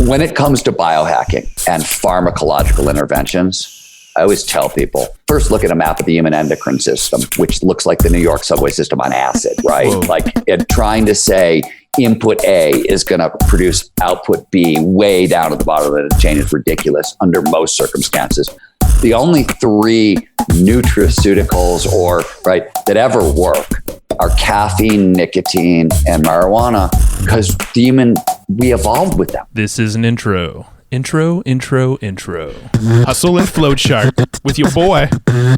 when it comes to biohacking and pharmacological interventions, I always tell people, first look at a map of the human endocrine system, which looks like the New York subway system on acid, right? Whoa. Like trying to say input A is going to produce output B way down at the bottom of the chain is ridiculous under most circumstances. The only three nutraceuticals that ever work are caffeine, nicotine, and marijuana because we evolved with them. This is an intro. Intro. Hustle and Flowchart with your boy,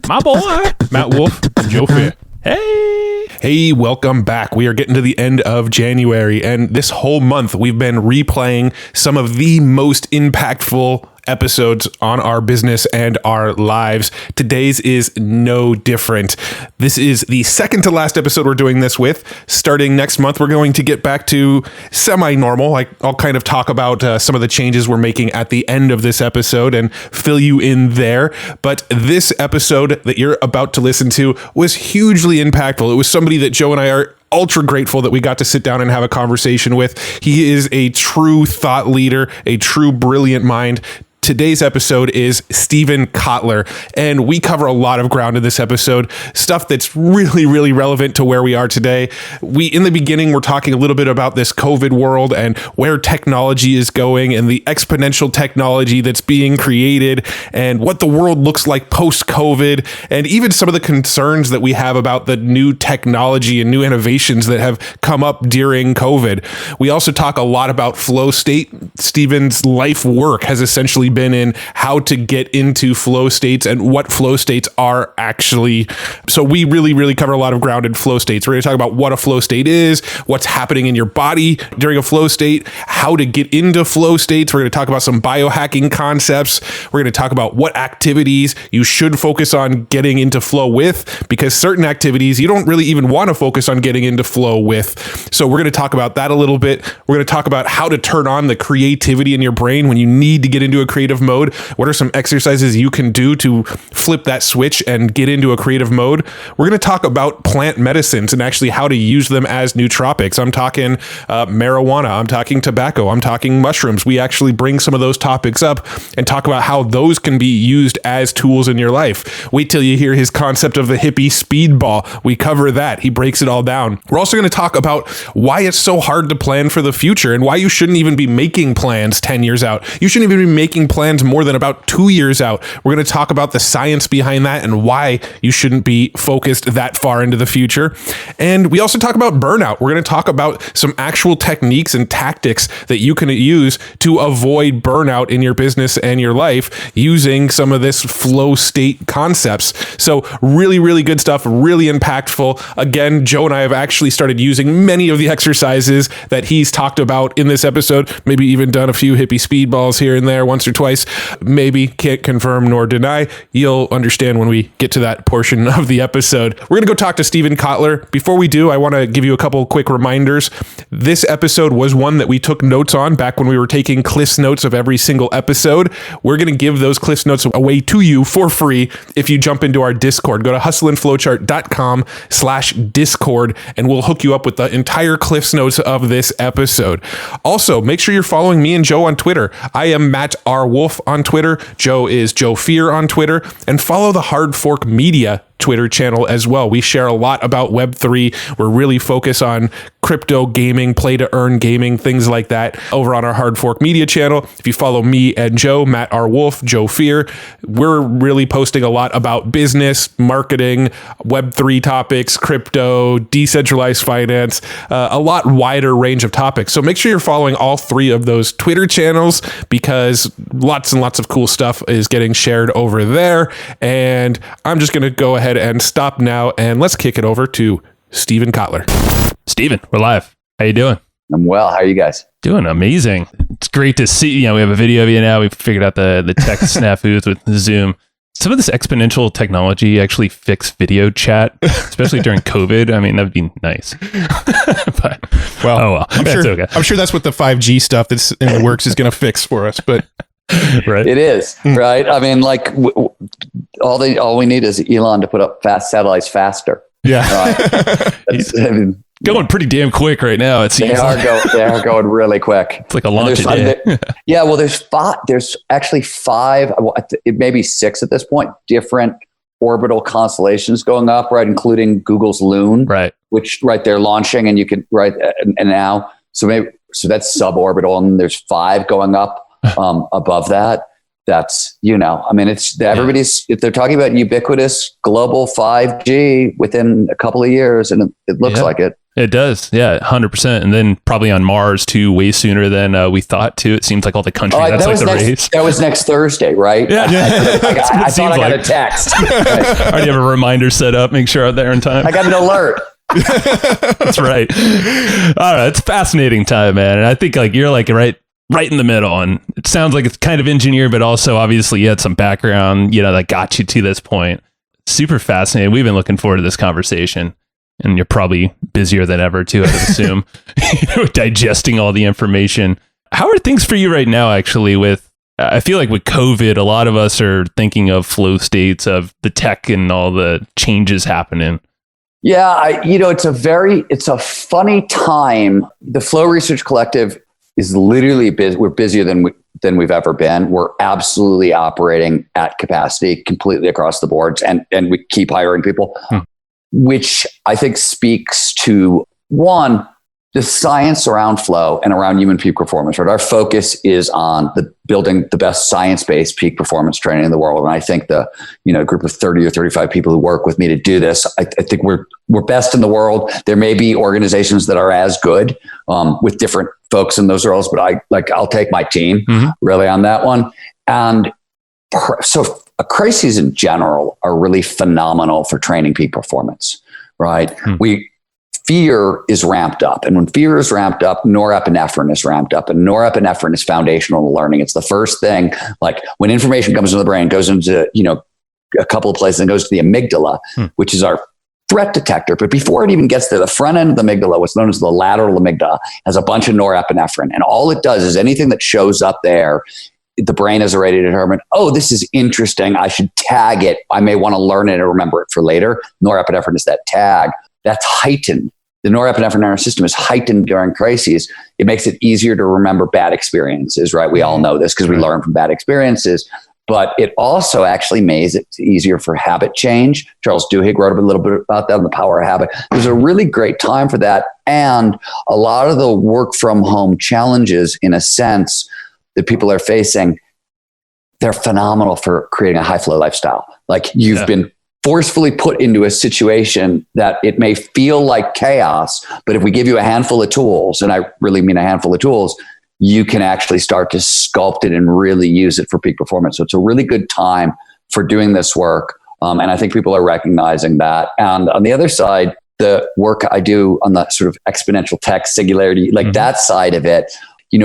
my boy, Matt Wolf and Joe Fier. Hey, welcome back. We are getting to the end of January, and this whole month we've been replaying some of the most impactful episodes on our business and our lives. Today's is no different. This is the second to last episode we're doing this with. Starting next month, we're going to get back to semi-normal. I'll kind of talk about some of the changes we're making at the end of this episode and fill you in there. But this episode that you're about to listen to was hugely impactful. It was somebody that Joe and I are ultra grateful that we got to sit down and have a conversation with. He is a true thought leader, a true brilliant mind. Today's episode is Steven Kotler, and we cover a lot of ground in this episode, stuff that's really, really relevant to where we are today. In the beginning, we're talking a little bit about this COVID world and where technology is going and the exponential technology that's being created and what the world looks like post-COVID, and even some of the concerns that we have about the new technology and new innovations that have come up during COVID. We also talk a lot about flow state. Steven's life work has essentially been in how to get into flow states and what flow states are actually. So we really cover a lot of ground in flow states. We're going to talk about what a flow state is, what's happening in your body during a flow state, how to get into flow states. We're going to talk about some biohacking concepts. We're going to talk about what activities you should focus on getting into flow with, because certain activities you don't really even want to focus on getting into flow with. So we're going to talk about that a little bit. We're going to talk about how to turn on the creativity in your brain when you need to get into a creative mode. What are some exercises you can do to flip that switch and get into a creative mode? We're going to talk about plant medicines and actually how to use them as nootropics. I'm talking marijuana. I'm talking tobacco. I'm talking mushrooms. We actually bring some of those topics up and talk about how those can be used as tools in your life. Wait till you hear his concept of the hippie speedball. We cover that. He breaks it all down. We're also going to talk about why it's so hard to plan for the future and why you shouldn't even be making plans 10 years out. You shouldn't even be making plans more than about 2 years out. We're going to talk about the science behind that and why you shouldn't be focused that far into the future. And we also talk about burnout. We're going to talk about some actual techniques and tactics that you can use to avoid burnout in your business and your life using some of this flow state concepts. So really good stuff, really impactful. Again, Joe and I have actually started using many of the exercises that he's talked about in this episode, maybe even done a few hippie speedballs here and there once or twice. Maybe, can't confirm nor deny. You'll understand when we get to that portion of the episode. We're going to go talk to Steven Kotler. Before we do, I want to give you a couple quick reminders. This episode was one that we took notes on back when we were taking Cliff's notes of every single episode. We're going to give those Cliff's notes away to you for free if you jump into our Discord. Go to hustleandflowchart.com/Discord and we'll hook you up with the entire Cliff's notes of this episode. Also, make sure you're following me and Joe on Twitter. I am Matt R. Wolf on Twitter. Joe is Joe Fier on Twitter. And follow the Hard Fork Media Twitter channel as well. We share a lot about Web3. We're really focused on crypto gaming, play to earn gaming, things like that over on our Hard Fork Media channel. If you follow me and Joe, Matt R. Wolf, Joe Fier, we're really posting a lot about business, marketing, Web3 topics, crypto, decentralized finance, a lot wider range of topics. So make sure you're following all three of those Twitter channels because lots and lots of cool stuff is getting shared over there. And I'm just going to go ahead and stop now and let's kick it over to Steven Kotler. Steven, we're live. How you doing? I'm well. How are you guys? Doing amazing. It's great to see. We have a video of you now. We've figured out the tech snafus with Zoom. Some of this exponential technology actually fix video chat, especially during COVID. I mean, that would be nice. But, well. I'm sure that's what the 5G stuff that's in the works is going to fix for us. But right, it is right. I mean, like all we need is Elon to put up fast satellites faster. Yeah, right? going pretty damn quick right now. It seems they are going really quick. It's like a launch today. There's actually 5, it may be 6 at this point, different orbital constellations going up, right? Including Google's Loon, right? Which they're launching, and you can and now so that's suborbital, and there's 5 going up above that. That's it's everybody's if they're talking about ubiquitous global 5G within a couple of years, and it looks like it. It does, yeah, 100%. And then probably on Mars too, way sooner than we thought too. It seems like all the countries. That's like the race. That was next Thursday, right? Yeah, I thought I got a text. I already have a reminder set up. Make sure I'm there in time. I got an alert. That's right. All right, it's a fascinating time, man. And I think you're right in the middle. And it sounds like it's kind of engineered, but also obviously you had some background, that got you to this point. Super fascinating. We've been looking forward to this conversation. And you're probably busier than ever too, I would assume, digesting all the information. How are things for you right now, actually, I feel like with COVID, a lot of us are thinking of flow states of the tech and all the changes happening. Yeah, it's a funny time. The Flow Research Collective is literally busy. We're busier than we've ever been. We're absolutely operating at capacity completely across the boards, and we keep hiring people. Which I think speaks to, one, the science around flow and around human peak performance. Right? Our focus is on building the best science-based peak performance training in the world. And I think the group of 30 or 35 people who work with me to do this, I think we're best in the world. There may be organizations that are as good with different folks in those roles, but I'll take my team really on that one. And so crises in general are really phenomenal for training peak performance, right? Fear is ramped up. And when fear is ramped up, norepinephrine is ramped up. And norepinephrine is foundational to learning. It's the first thing, like when information comes into the brain, goes into, a couple of places and goes to the amygdala, which is our threat detector. But before it even gets there, the front end of the amygdala, what's known as the lateral amygdala, has a bunch of norepinephrine. And all it does is anything that shows up there, the brain is already determined, this is interesting. I should tag it. I may want to learn it and remember it for later. Norepinephrine is that tag. That's heightened. The norepinephrine in our system is heightened during crises. It makes it easier to remember bad experiences, right? We all know this because we learn from bad experiences. But it also actually makes it easier for habit change. Charles Duhigg wrote a little bit about that in The Power of Habit. There's a really great time for that. And a lot of the work from home challenges, in a sense, that people are facing, they're phenomenal for creating a high flow lifestyle. Like you've been forcefully put into a situation that it may feel like chaos, but if we give you a handful of tools, and I really mean a handful of tools, you can actually start to sculpt it and really use it for peak performance. So it's a really good time for doing this work. And I think people are recognizing that. And on the other side, the work I do on the sort of exponential tech singularity, that side of it,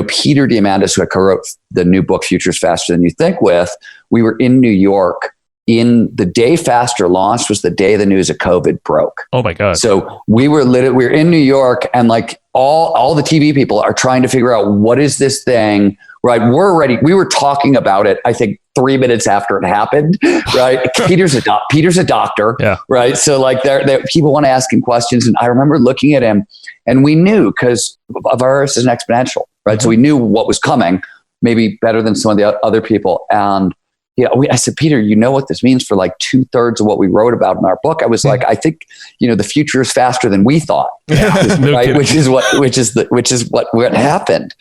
Peter Diamandis, who co-wrote the new book, Futures Faster Than You Think with, we were in New York in the day Faster launched was the day the news of COVID broke. Oh my God. So we were in New York, and all the TV people are trying to figure out what is this thing, right? We were talking about it, I think 3 minutes after it happened, right? Peter's a doctor, right? So there people want to ask him questions. And I remember looking at him, and we knew, because a virus is an exponential, right? So we knew what was coming, maybe better than some of the other people. And I said, Peter, you know what this means for 2/3 of what we wrote about in our book? I was I think, the future is faster than we thought, right? Which is what happened,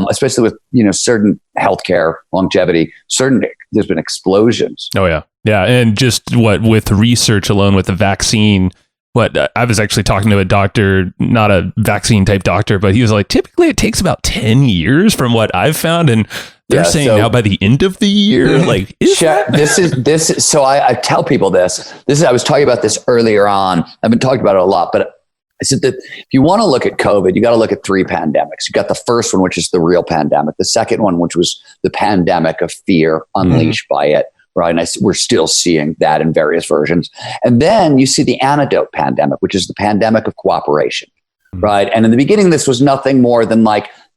especially with, certain healthcare longevity, there's been explosions. Oh yeah. Yeah. And just with research alone with the vaccine, I was actually talking to a doctor, not a vaccine type doctor, but he was like, typically it takes about 10 years from what I've found. And they're saying now by the end of the year, so I tell people this, I was talking about this earlier on. I've been talking about it a lot, but I said that if you want to look at COVID, you got to look at 3 pandemics. You got the first one, which is the real pandemic. The second one, which was the pandemic of fear unleashed by it. Right. And we're still seeing that in various versions. And then you see the antidote pandemic, which is the pandemic of cooperation. Right. And in the beginning, this was nothing more than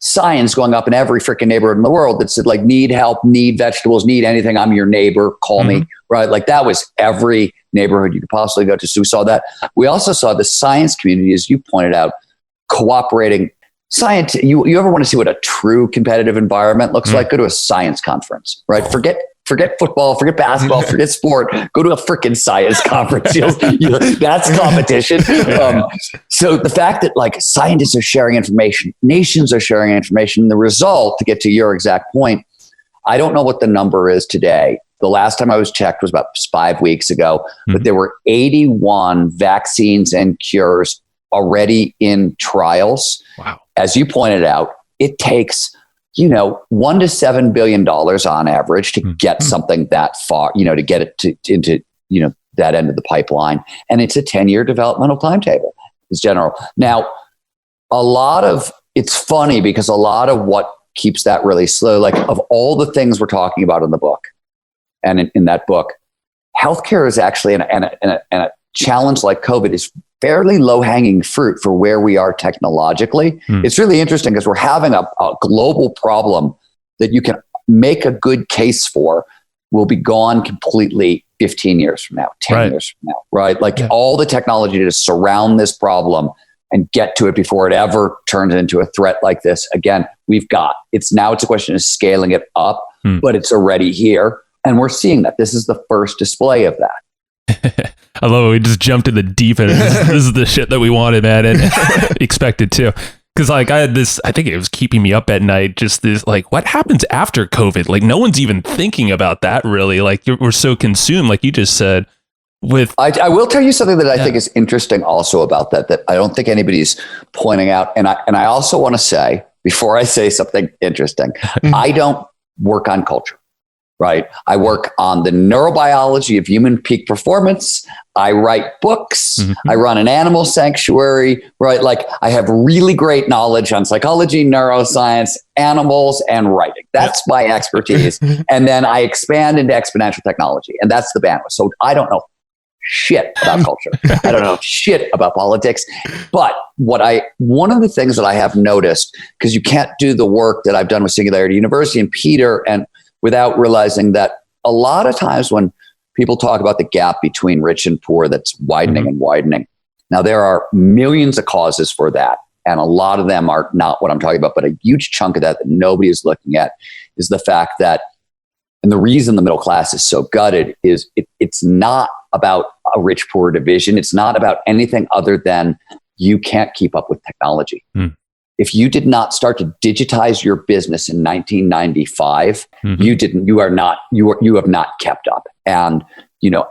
signs going up in every freaking neighborhood in the world that said need help, need vegetables, need anything. I'm your neighbor. Call me. Right. That was every neighborhood you could possibly go to. So we saw that. We also saw the science community, as you pointed out, cooperating science. You ever want to see what a true competitive environment looks like? Go to a science conference, right? Forget football, forget basketball, forget sport. Go to a freaking science conference. That's competition. So the fact that like scientists are sharing information, nations are sharing information, the result, to get to your exact point, I don't know what the number is today. The last time I was checked was about 5 weeks ago, but there were 81 vaccines and cures already in trials. Wow. As you pointed out, it takes, $1 to $7 billion on average to get something that far, to get it into that end of the pipeline. And it's a 10-year developmental timetable is general. Now, it's funny because a lot of what keeps that really slow, like of all the things we're talking about in the book and in that book, healthcare is actually, and a challenge like COVID is fairly low-hanging fruit for where we are technologically. It's really interesting because we're having a global problem that you can make a good case for will be gone completely 15 years from now, 10 years from now, right? Like all the technology to surround this problem and get to it before it ever turns into a threat like this. Again, it's a question of scaling it up, but it's already here. And we're seeing that. This is the first display of that. I love it. We just jumped in the deep end. This is the shit that we wanted, man, and expected too. Because like I had this, I think it was keeping me up at night. Just this, like, what happens after COVID? Like, no one's even thinking about that, really. Like, we're so consumed, like you just said. I will tell you something that I think is interesting also about that I don't think anybody's pointing out. And I also want to say, before I say something interesting, I don't work on culture. Right. I work on the neurobiology of human peak performance. I write books. I run an animal sanctuary. Right. Like I have really great knowledge on psychology, neuroscience, animals, and writing. That's my expertise. And then I expand into exponential technology. And that's the bandwidth. So I don't know shit about culture. I don't know shit about politics. But one of the things that I have noticed, because you can't do the work that I've done with Singularity University and Peter and without realizing that a lot of times when people talk about the gap between rich and poor, that's widening and widening. Now, there are millions of causes for that. And a lot of them are not what I'm talking about, but a huge chunk of that nobody is looking at is the fact that, and the reason the middle class is so gutted is it's not about a rich poor division. It's not about anything other than you can't keep up with technology. If you did not start to digitize your business in 1995, you have not kept up. And,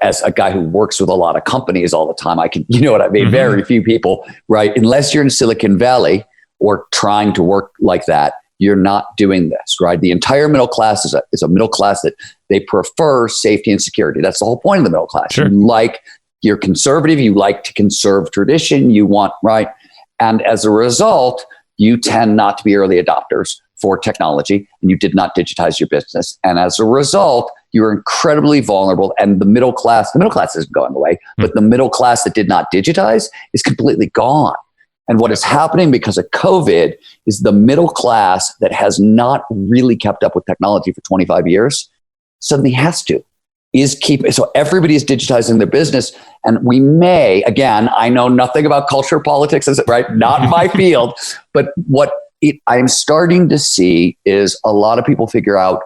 as a guy who works with a lot of companies all the time, I can, what I mean? Very few people, right? Unless you're in Silicon Valley or trying to work like that, you're not doing this, right? The entire middle class is a middle class that they prefer safety and security. That's the whole point of the middle class. Sure. You're conservative, you like to conserve tradition, you want, right? And as a result, you tend not to be early adopters for technology, and you did not digitize your business. And as a result, you're incredibly vulnerable. And the middle class isn't going away, but the middle class that did not digitize is completely gone. And what is happening because of COVID is the middle class that has not really kept up with technology for 25 years suddenly has to. So everybody is digitizing their business. And we may, again, I know nothing about culture, politics, right? Not my field. But what I'm starting to see is a lot of people figure out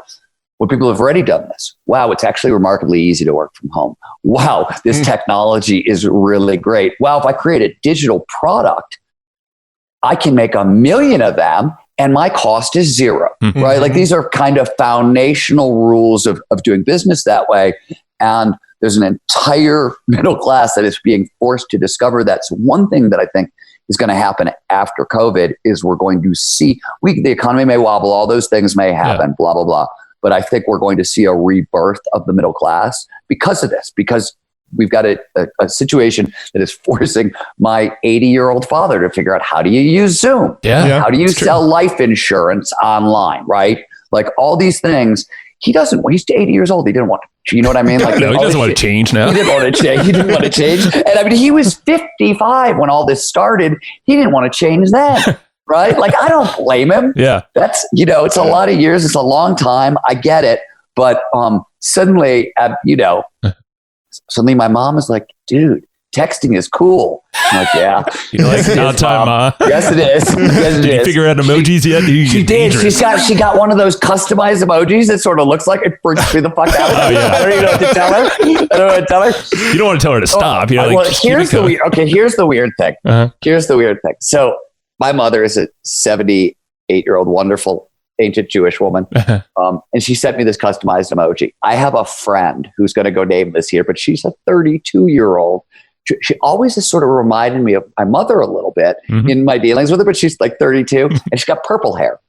what people have already done this. Wow, it's actually remarkably easy to work from home. Wow, this technology is really great. Wow, if I create a digital product, I can make 1 million of them and my cost is zero, right? Like these are kind of foundational rules of doing business that way. And there's an entire middle class that is being forced to discover that. So one thing that I think is going to happen after COVID is we're going to see, the economy may wobble, all those things may happen, blah, blah, blah. But I think we're going to see a rebirth of the middle class because of this, because we've got a situation that is forcing my 80-year-old father to figure out, how do you use Zoom? How do you sell life insurance online, right? Like all these things. He's 80 years old. He didn't want to, you know what I mean? Like he doesn't want to change now. He didn't want to change. He didn't want to change. And I mean, he was 55 when all this started. He didn't want to change then, right? Like, I don't blame him. Yeah. That's, it's a lot of years. It's a long time. I get it. But suddenly my mom is like, dude, texting is cool. I'm like, yeah. You're like, not time, Ma. Yes, it is. Yes, it Did you is. figure out emojis yet? She did. She got one of those customized emojis that sort of looks like it freaks me the fuck out. Oh, yeah. I don't even know what to tell her. I don't know what to tell her. You don't want to tell her to stop. You're like, well, here's the weird thing. Uh-huh. Here's the weird thing. So my mother is a 78-year-old wonderful ancient Jewish woman. And she sent me this customized emoji. I have a friend who's going to go nameless here, but she's a 32-year-old. She always has sort of reminded me of my mother a little bit in my dealings with her, but she's like 32 and she's got purple hair.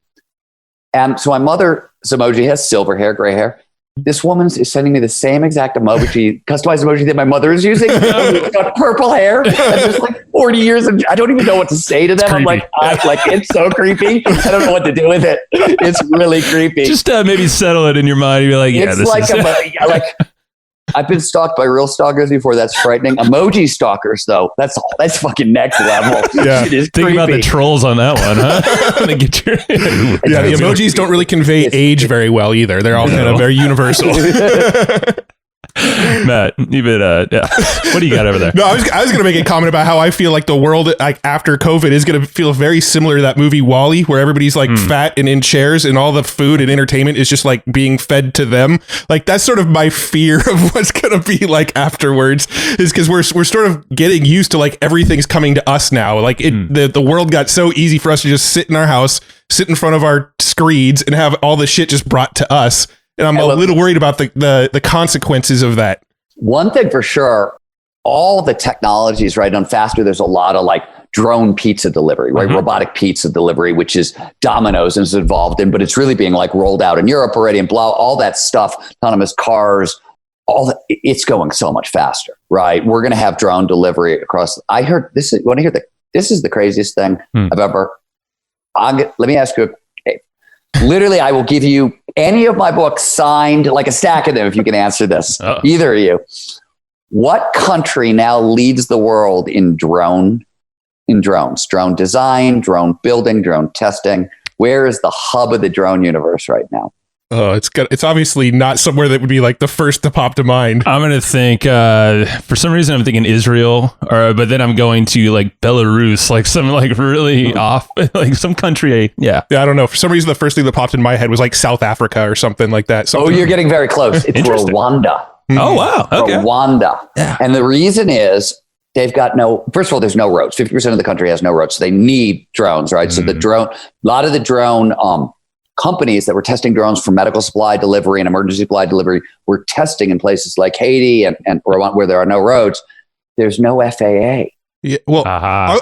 And so my mother's emoji has silver hair, gray hair. This woman is sending me the same exact emoji, customized emoji that my mother is using. She's got purple hair. And there's like 40 years. And I don't even know what to say to them. I'm like, it's so creepy. I don't know what to do with it. It's really creepy. Just maybe settle it in your mind. You're like, yeah, it's this like is... I've been stalked by real stalkers before. That's frightening. Emoji stalkers, though, that's fucking next level. Yeah. Think about the trolls on that one, huh? Get your... Yeah, the emojis don't really convey age very well either. They're all kind of very universal. Matt, you been what do you got over there? No, I was going to make a comment about how I feel like the world like after COVID is going to feel very similar to that movie WALL-E, where everybody's like fat and in chairs and all the food and entertainment is just like being fed to them. Like that's sort of my fear of what's going to be like afterwards, is because we're sort of getting used to like everything's coming to us now. Like the world got so easy for us to just sit in our house, sit in front of our screens and have all the shit just brought to us. And I'm a little worried about the consequences of that. One thing for sure, all the technologies right on faster. There's a lot of like drone pizza delivery, right? Robotic pizza delivery, which is Domino's is involved in, but it's really being like rolled out in Europe already and blah, all that stuff, autonomous cars, it's going so much faster, right? We're going to have drone delivery across. I heard this is, want to hear this is the craziest thing I've ever, let me ask you, literally, I will give you any of my books signed, like a stack of them, if you can answer this. Either of you. What country now leads the world in drones? Drone design, drone building, drone testing. Where is the hub of the drone universe right now? Oh, it's obviously not somewhere that would be like the first to pop to mind. I'm going to think, for some reason, I'm thinking Israel, but then I'm going to like Belarus, like some like really off, like some country. Yeah, I don't know. For some reason, the first thing that popped in my head was like South Africa or something like that. Oh, you're getting very close. It's Rwanda. Oh, wow. Okay. Rwanda. Yeah. And the reason is they've got first of all, there's no roads. 50% of the country has no roads. So they need drones, right? So a lot of the drone, companies that were testing drones for medical supply delivery and emergency supply delivery were testing in places like Haiti and Rwanda where there are no roads. There's no FAA. Yeah, well,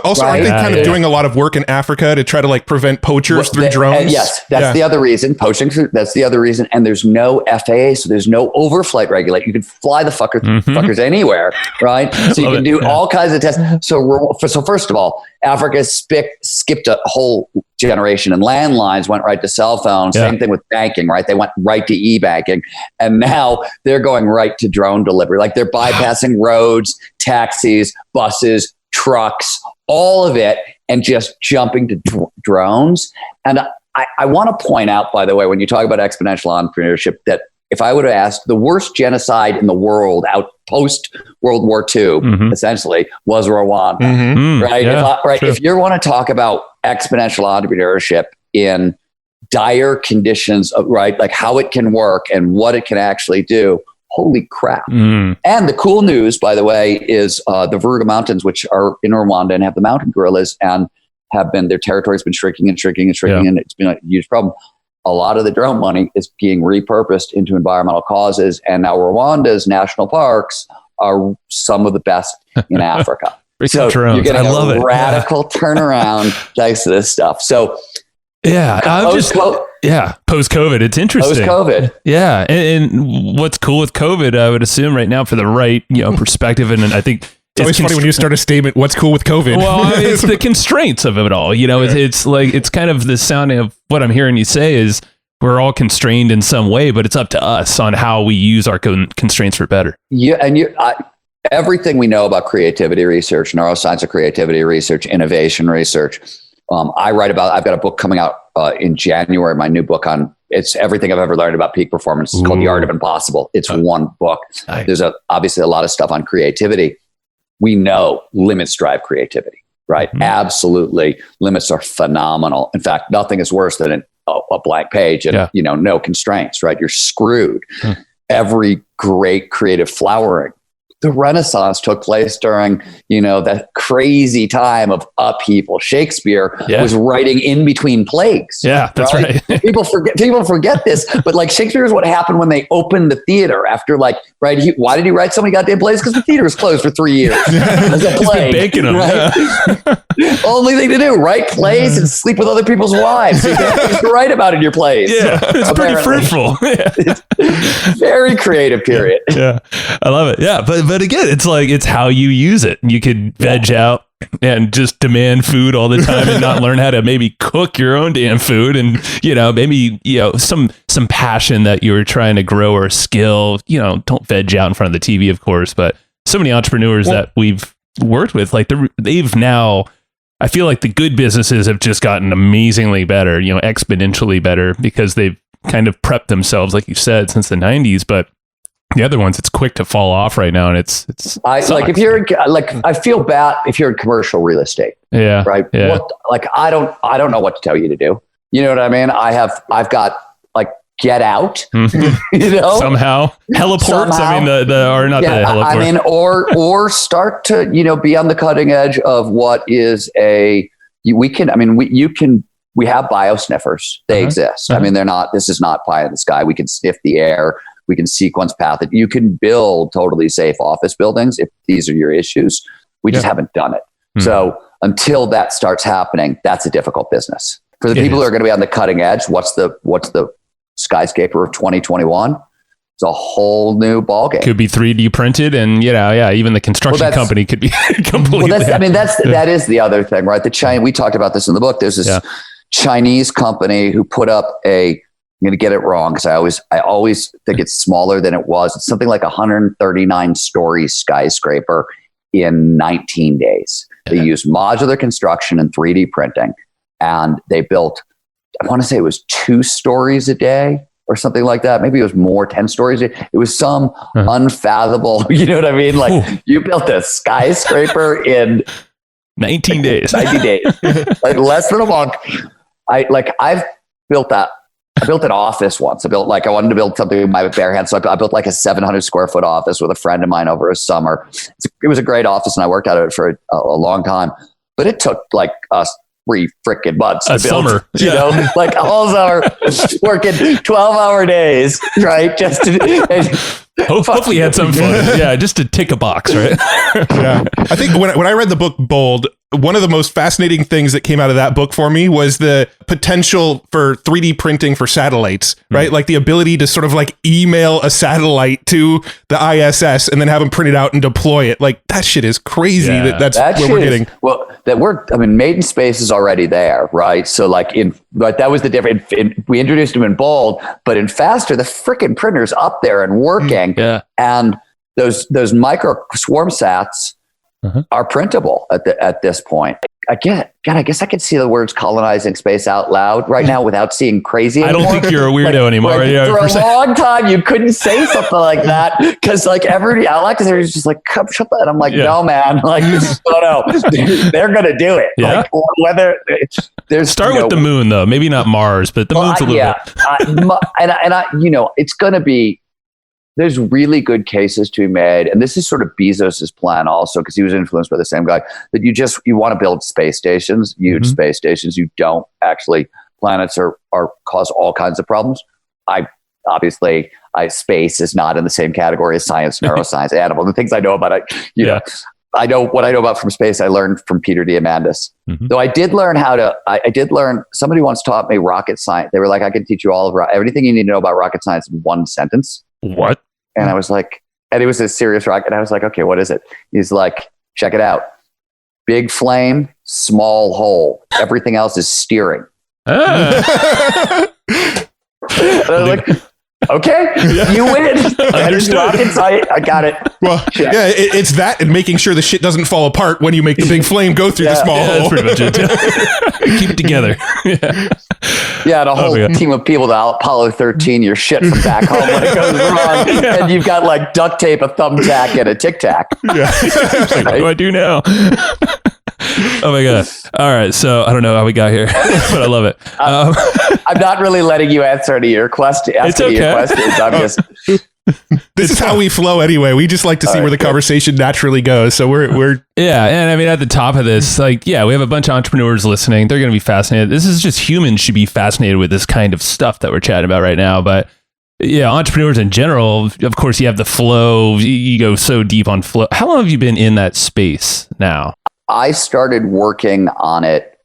also aren't they kind of doing a lot of work in Africa to try to like prevent poachers through drones? Yes, that's the other reason. Poaching, that's the other reason. And there's no FAA, so there's no overflight regulation. You can fly the fuckers anywhere, right? So you can do all kinds of tests. So first of all, Africa skipped a whole generation, and landlines went right to cell phones. Same thing with banking, right? They went right to e-banking, and now they're going right to drone delivery. Like they're bypassing roads, taxis, buses, trucks, all of it, and just jumping to drones. And I want to point out, by the way, when you talk about exponential entrepreneurship, that if I would have asked, the worst genocide in the world out post World War II, essentially, was Rwanda, right? Yeah, If you want to talk about exponential entrepreneurship in dire conditions of, right, like how it can work and what it can actually do, holy crap. And the cool news, by the way, is the Virunga Mountains, which are in Rwanda and have the mountain gorillas and their territory's been shrinking and it's been a huge problem. A lot of the drone money is being repurposed into environmental causes. And now Rwanda's national parks are some of the best in Africa. So you're getting a radical turnaround thanks to this stuff. So post-COVID, it's interesting. Post-COVID. Yeah. And what's cool with COVID, I would assume right now for the right, perspective. And I think it's always funny when you start a statement, what's cool with COVID? Well, it's the constraints of it all. It's like, it's kind of the sounding of what I'm hearing you say is we're all constrained in some way, but it's up to us on how we use our constraints for better. Yeah. And everything we know about creativity research, neuroscience of creativity research, innovation research, I've got a book coming out in January, my new book it's everything I've ever learned about peak performance. It's called The Art of Impossible. It's one book. Nice. There's obviously a lot of stuff on creativity. we know limits drive creativity, right? Mm-hmm. Absolutely. Limits are phenomenal. In fact, nothing is worse than a blank page and, no constraints, right? You're screwed. Every great creative flowering, the Renaissance took place during, that crazy time of upheaval. Shakespeare was writing in between plagues. Yeah, that's right. People forget this, but like Shakespeare is what happened when they opened the theater after why did he write so many goddamn plays? Because the theater was closed for 3 years. As a plague, baking them. Right? Only thing to do, write plays and sleep with other people's wives. So you have things to write about in your plays. Yeah, it's pretty fruitful. It's very creative period. Yeah, I love it. Yeah, but again, it's how you use it. You could veg out and just demand food all the time and not learn how to maybe cook your own damn food, and maybe some passion that you were trying to grow or skill. Don't veg out in front of the TV, of course, but so many entrepreneurs that we've worked with, like they've now, I feel like the good businesses have just gotten amazingly better, exponentially better, because they've kind of prepped themselves, like you said, since the 90s. But the other ones, it's quick to fall off right now, and it's. I feel bad if you're in commercial real estate. Yeah. Right. Yeah. I don't know what to tell you to do. You know what I mean? I've got get out. Somehow heliports. I mean the heliport. I mean, or start to be on the cutting edge of what is we have biosniffers. They exist. I mean, they're not. This is not pie in the sky. We can sniff the air. We can sequence path it. You can build totally safe office buildings if these are your issues. We just haven't done it. So until that starts happening, that's a difficult business. For the people who are going to be on the cutting edge, what's the skyscraper of 2021? It's a whole new ballgame. Could be 3D printed, and even the construction company could be completely. That is the other thing, right? We talked about this in the book. There's this Chinese company who put up I'm going to get it wrong because I always think it's smaller than it was. It's something like 139-story skyscraper in 19 days. They used modular construction and 3D printing, and they built, I want to say it was 2 stories a day or something like that. Maybe it was more, 10 stories a day. It was some unfathomable, you know what I mean? Like you built a skyscraper in 19 days. 90 days. Like less than a month. I've built that. I built an office once. I wanted to build something with my bare hands. So I built like a 700 square foot office with a friend of mine over a summer. It was a great office, and I worked at it for a long time. But it took like us 3 freaking months to build. Summer. Like a whole summer, working 12-hour days, right? Just to. Hopefully you had some fun. Yeah, just to tick a box, right? Yeah. I think when I read the book Bold, one of the most fascinating things that came out of that book for me was the potential for 3D printing for satellites, right? Like the ability to sort of like email a satellite to the ISS and then have them print it out and deploy it. Like that shit is crazy. Yeah. That's where we're getting. Made in Space is already there, right? So that was the difference. We introduced them in Bold, but in Faster, the freaking printer's up there and working. Yeah. And those micro swarm sats are printable at this point. I guess I could see the words colonizing space out loud right now without seeing crazy anymore. I don't think you're a weirdo anymore. For a long time, you couldn't say something like that because everybody out loud, because everybody's just like, come shut that. I'm like, no, man. Like, no, they're going to do it. Yeah. Like, whether there's Start with the moon, though. Maybe not Mars, but the moon's a little bit. It's going to be, there's really good cases to be made. And this is sort of Bezos's plan also, because he was influenced by the same guy, that you want to build space stations, huge space stations. You don't actually, planets are cause all kinds of problems. Space is not in the same category as science, neuroscience, animal, the things I know about it. I know what I know about from space. I learned from Peter Diamandis. Though I did learn somebody once taught me rocket science. They were like, I can teach you all of everything you need to know about rocket science in one sentence. What? And I was like, and it was a serious rocket. And I was like, okay, what is it? He's like, check it out. Big flame, small hole. Everything else is steering. And I was like, Okay, you win. I got it. Well, yeah, it's that and making sure the shit doesn't fall apart when you make the big flame go through the small hole. That's pretty much it. Keep it together. Yeah, and a whole team of people to Apollo 13 your shit from back home when it goes wrong. And you've got like duct tape, a thumbtack, and a tic tac. Yeah. Like, what do I do now? Oh my God. All right. So I don't know how we got here, but I love it. I'm not really letting you answer any of your questions. It's okay. Your questions. I'm just... This is how we flow anyway. We just like to see where the conversation naturally goes. So we're yeah. And I mean, at the top of this, like, yeah, we have a bunch of entrepreneurs listening. They're going to be fascinated. This is just humans should be fascinated with this kind of stuff that we're chatting about right now. But yeah, entrepreneurs in general, of course, you have the flow. You go so deep on flow. How long have you been in that space now? I started working on it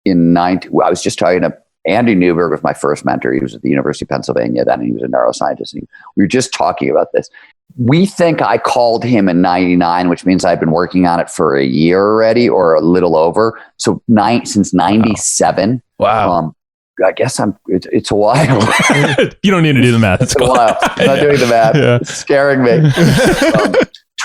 in I was just talking to Andy Newberg was my first mentor. He was at the University of Pennsylvania then, and he was a neuroscientist. And we were just talking about this. We think I called him in 99, which means I've been working on it for a year already or a little over. So since 97. Wow. I guess it's a while. You don't need to do the math. It's a while. I'm not doing the math. Yeah. It's scaring me.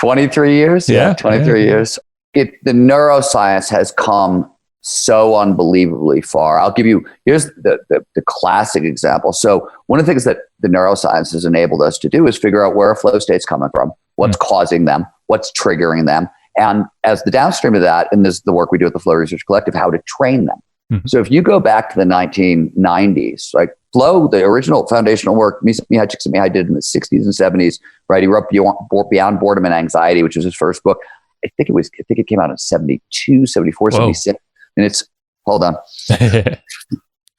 23 years. Yeah. 23 years. The neuroscience has come so unbelievably far. I'll give you, here's the classic example. So one of the things that the neuroscience has enabled us to do is figure out where a flow state's coming from, what's causing them, what's triggering them. And as the downstream of that, and this is the work we do at the Flow Research Collective, how to train them. So if you go back to the 1990s, like Flow, the original foundational work, Mihai Csikszentmihalyi did in the 60s and 70s, right? He wrote Beyond Boredom and Anxiety, which was his first book. I think it came out in 72, 74, 76. And it's, hold on.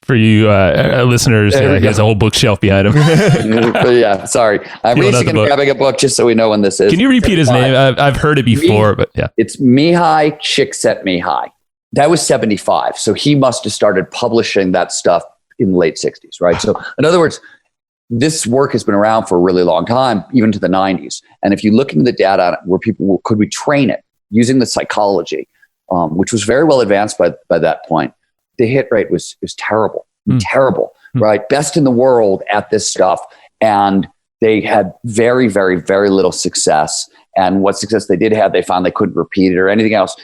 For you listeners, he has a whole bookshelf behind him. Yeah, sorry. I'm reaching and grabbing a book just so we know when this is. Can you repeat his name? I've heard it before, but yeah. It's Mihai Csikszentmihalyi. That was 75. So he must have started publishing that stuff in the late 60s, right? So in other words, this work has been around for a really long time, even to the 90s. And if you look into the data on it, where people, could we train it using the psychology, which was very well advanced by that point, the hit rate was terrible, terrible, right? Best in the world at this stuff. And they had very, very, very little success. And what success they did have, they found they couldn't repeat it or anything else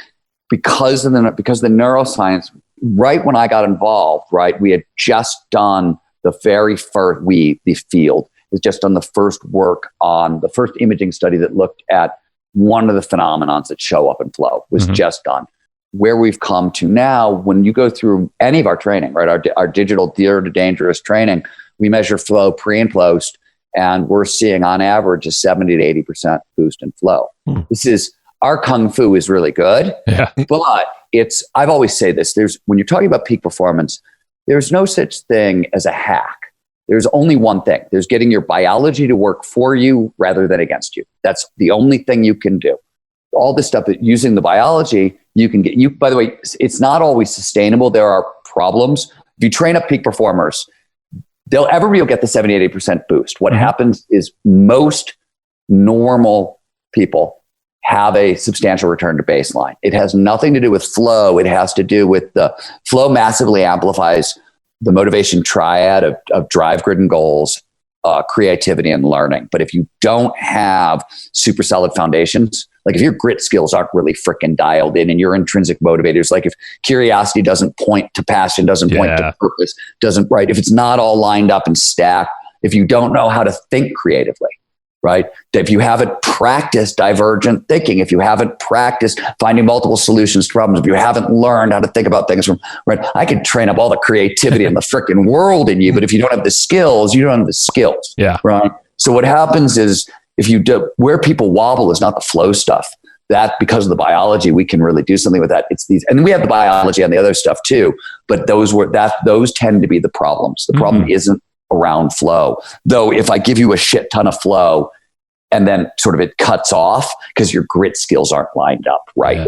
because the neuroscience, right when I got involved, right, we had just done the very first, the field has just done the first work on the first imaging study that looked at one of the phenomenons that show up in flow was just done. Where we've come to now, when you go through any of our training, right, our digital Zero to Dangerous training, we measure flow pre and post, and we're seeing on average a 70 to 80% boost in flow. This is, our Kung Fu is really good, but I've always say this, when you're talking about peak performance, there's no such thing as a hack. There's only one thing. There's getting your biology to work for you rather than against you. That's the only thing you can do. All this stuff, using the biology, you can get, by the way, it's not always sustainable. There are problems. If you train up peak performers, everybody will get the 70, 80% boost. What happens is most normal people have a substantial return to baseline. It has nothing to do with flow. It has to do with the flow massively amplifies the motivation triad of drive, grit, and goals, creativity, and learning. But if you don't have super solid foundations, like if your grit skills aren't really freaking dialed in and your intrinsic motivators, like if curiosity doesn't point to passion, doesn't point to purpose, if it's not all lined up and stacked, if you don't know how to think creatively, right? If you haven't practiced divergent thinking, if you haven't practiced finding multiple solutions to problems, if you haven't learned how to think about things I could train up all the creativity in the freaking world in you, but if you don't have the skills, you don't have the skills. Yeah. Right. So what happens is where people wobble is not the flow stuff. That because of the biology, we can really do something with that. It's these, and we have the biology on the other stuff too, but those tend to be the problems. The problem isn't around flow. Though if I give you a shit ton of flow and then sort of it cuts off because your grit skills aren't lined up, right?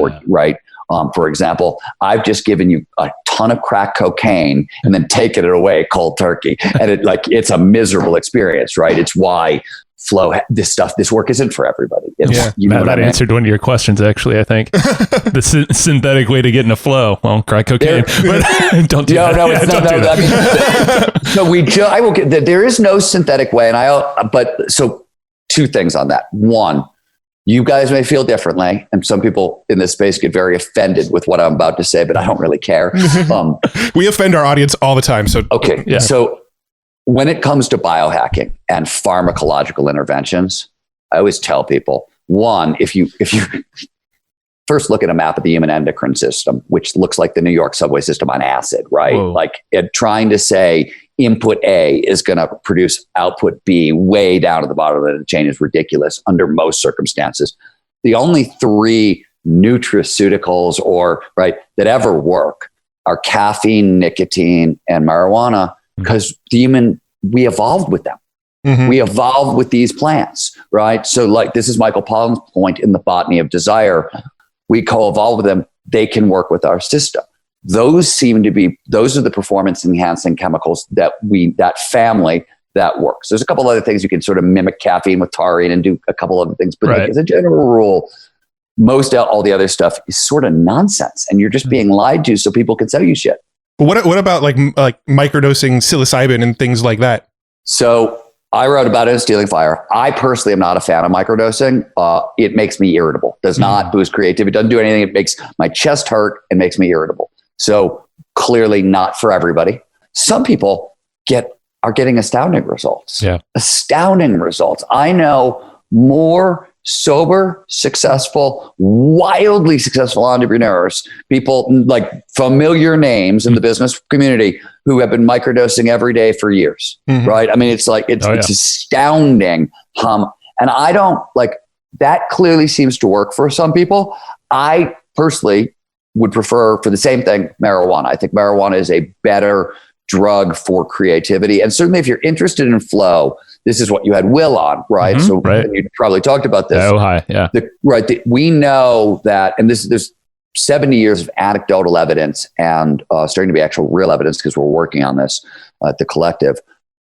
For example, I've just given you a ton of crack cocaine and then taken it away cold turkey. And it's a miserable experience, right? It's why flow, this work isn't for everybody. You know Matt, what that I mean? answered one of your questions, actually, I think. The synthetic way to get in a flow. Well, crack cocaine. But don't do that. No, it's not. Don't do that. I will get that. There is no synthetic way. So two things on that. One, you guys may feel differently, and some people in this space get very offended with what I'm about to say, but I don't really care. We offend our audience all the time. So okay. Yeah. So when it comes to biohacking and pharmacological interventions, I always tell people, one, if you first look at a map of the human endocrine system, which looks like the New York subway system on acid, right? Whoa. Like trying to say input A is going to produce output B way down at the bottom of the chain is ridiculous under most circumstances. The only three nutraceuticals that ever work are caffeine, nicotine, and marijuana, because we evolved with them. Mm-hmm. We evolved with these plants, right? So like this is Michael Pollan's point in the botany of desire. We co-evolve with them. They can work with our system. Those are the performance enhancing chemicals that family that works. There's a couple other things you can sort of mimic caffeine with taurine and do a couple other things. But like, as a general rule, all the other stuff is sort of nonsense. And you're just being lied to so people can sell you shit. But what about like microdosing psilocybin and things like that? So I wrote about it in Stealing Fier. I personally am not a fan of microdosing. It makes me irritable. Does not boost creativity. It doesn't do anything. It makes my chest hurt and makes me irritable. So clearly not for everybody. Some people are getting astounding results. Yeah. Astounding results. I know more sober, successful, wildly successful entrepreneurs, people like familiar names in the business community who have been microdosing every day for years, right? I mean, it's astounding. And I don't that clearly seems to work for some people. I personally would prefer for the same thing, marijuana. I think marijuana is a better drug for creativity. And certainly if you're interested in flow, this is what you had Will on, right? So you probably talked about this. Oh, hi. Yeah. We know that, and there's 70 years of anecdotal evidence and starting to be actual real evidence because we're working on this at the collective.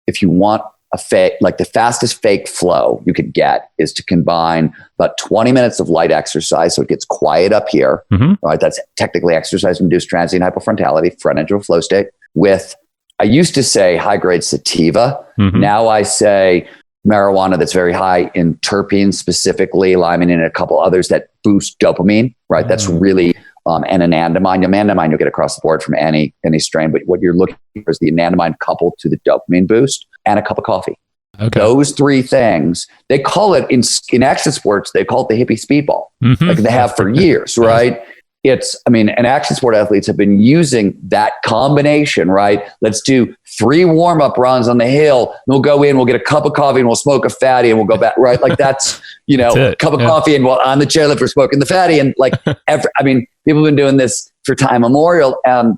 If you want a fake, the fastest fake flow you could get is to combine about 20 minutes of light exercise. So it gets quiet up here, right? That's technically exercise-induced transient hypofrontality, front into a flow state with, I used to say high-grade sativa. Now I say marijuana that's very high in terpenes, specifically limonene and a couple others that boost dopamine, right? That's really, and anandamide. Anandamide you'll get across the board from any strain, but what you're looking for is the anandamide coupled to the dopamine boost and a cup of coffee. Okay. Those three things, they call it in action sports, they call it the hippie speedball, like they have for years, right? And action sport athletes have been using that combination, right? Let's do 3 warm-up runs on the hill. We'll go in, we'll get a cup of coffee and we'll smoke a fatty and we'll go back, right? Like that's, a cup of coffee and on the chairlift we're smoking the fatty. And people have been doing this for time immemorial. And,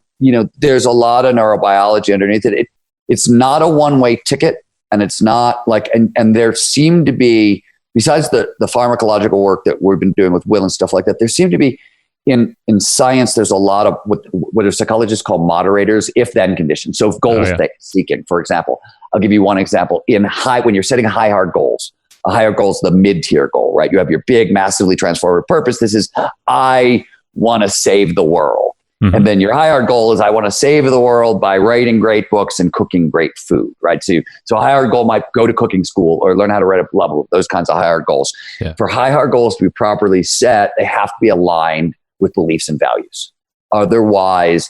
there's a lot of neurobiology underneath it. It's not a one-way ticket. And it's not and there seem to be, besides the pharmacological work that we've been doing with Will and stuff like that, there seem to be, in science, there's a lot of what psychologists call moderators, if-then conditions. So goal seeking, for example, I'll give you one example. When you're setting high, hard goals, a higher goal is the mid-tier goal, right? You have your big, massively transformative purpose. This is, I want to save the world. And then your high, hard goal is, I want to save the world by writing great books and cooking great food, right? So a high, hard goal might go to cooking school or learn how to write a level, those kinds of high, hard goals. Yeah. For high, hard goals to be properly set, they have to be aligned with beliefs and values. Otherwise,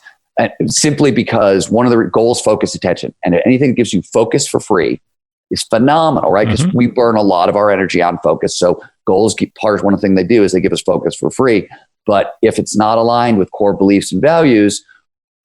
simply because one of the goals, focus attention, and anything that gives you focus for free is phenomenal, right? Because we burn a lot of our energy on focus. So goals, one of the things they do is they give us focus for free. But if it's not aligned with core beliefs and values,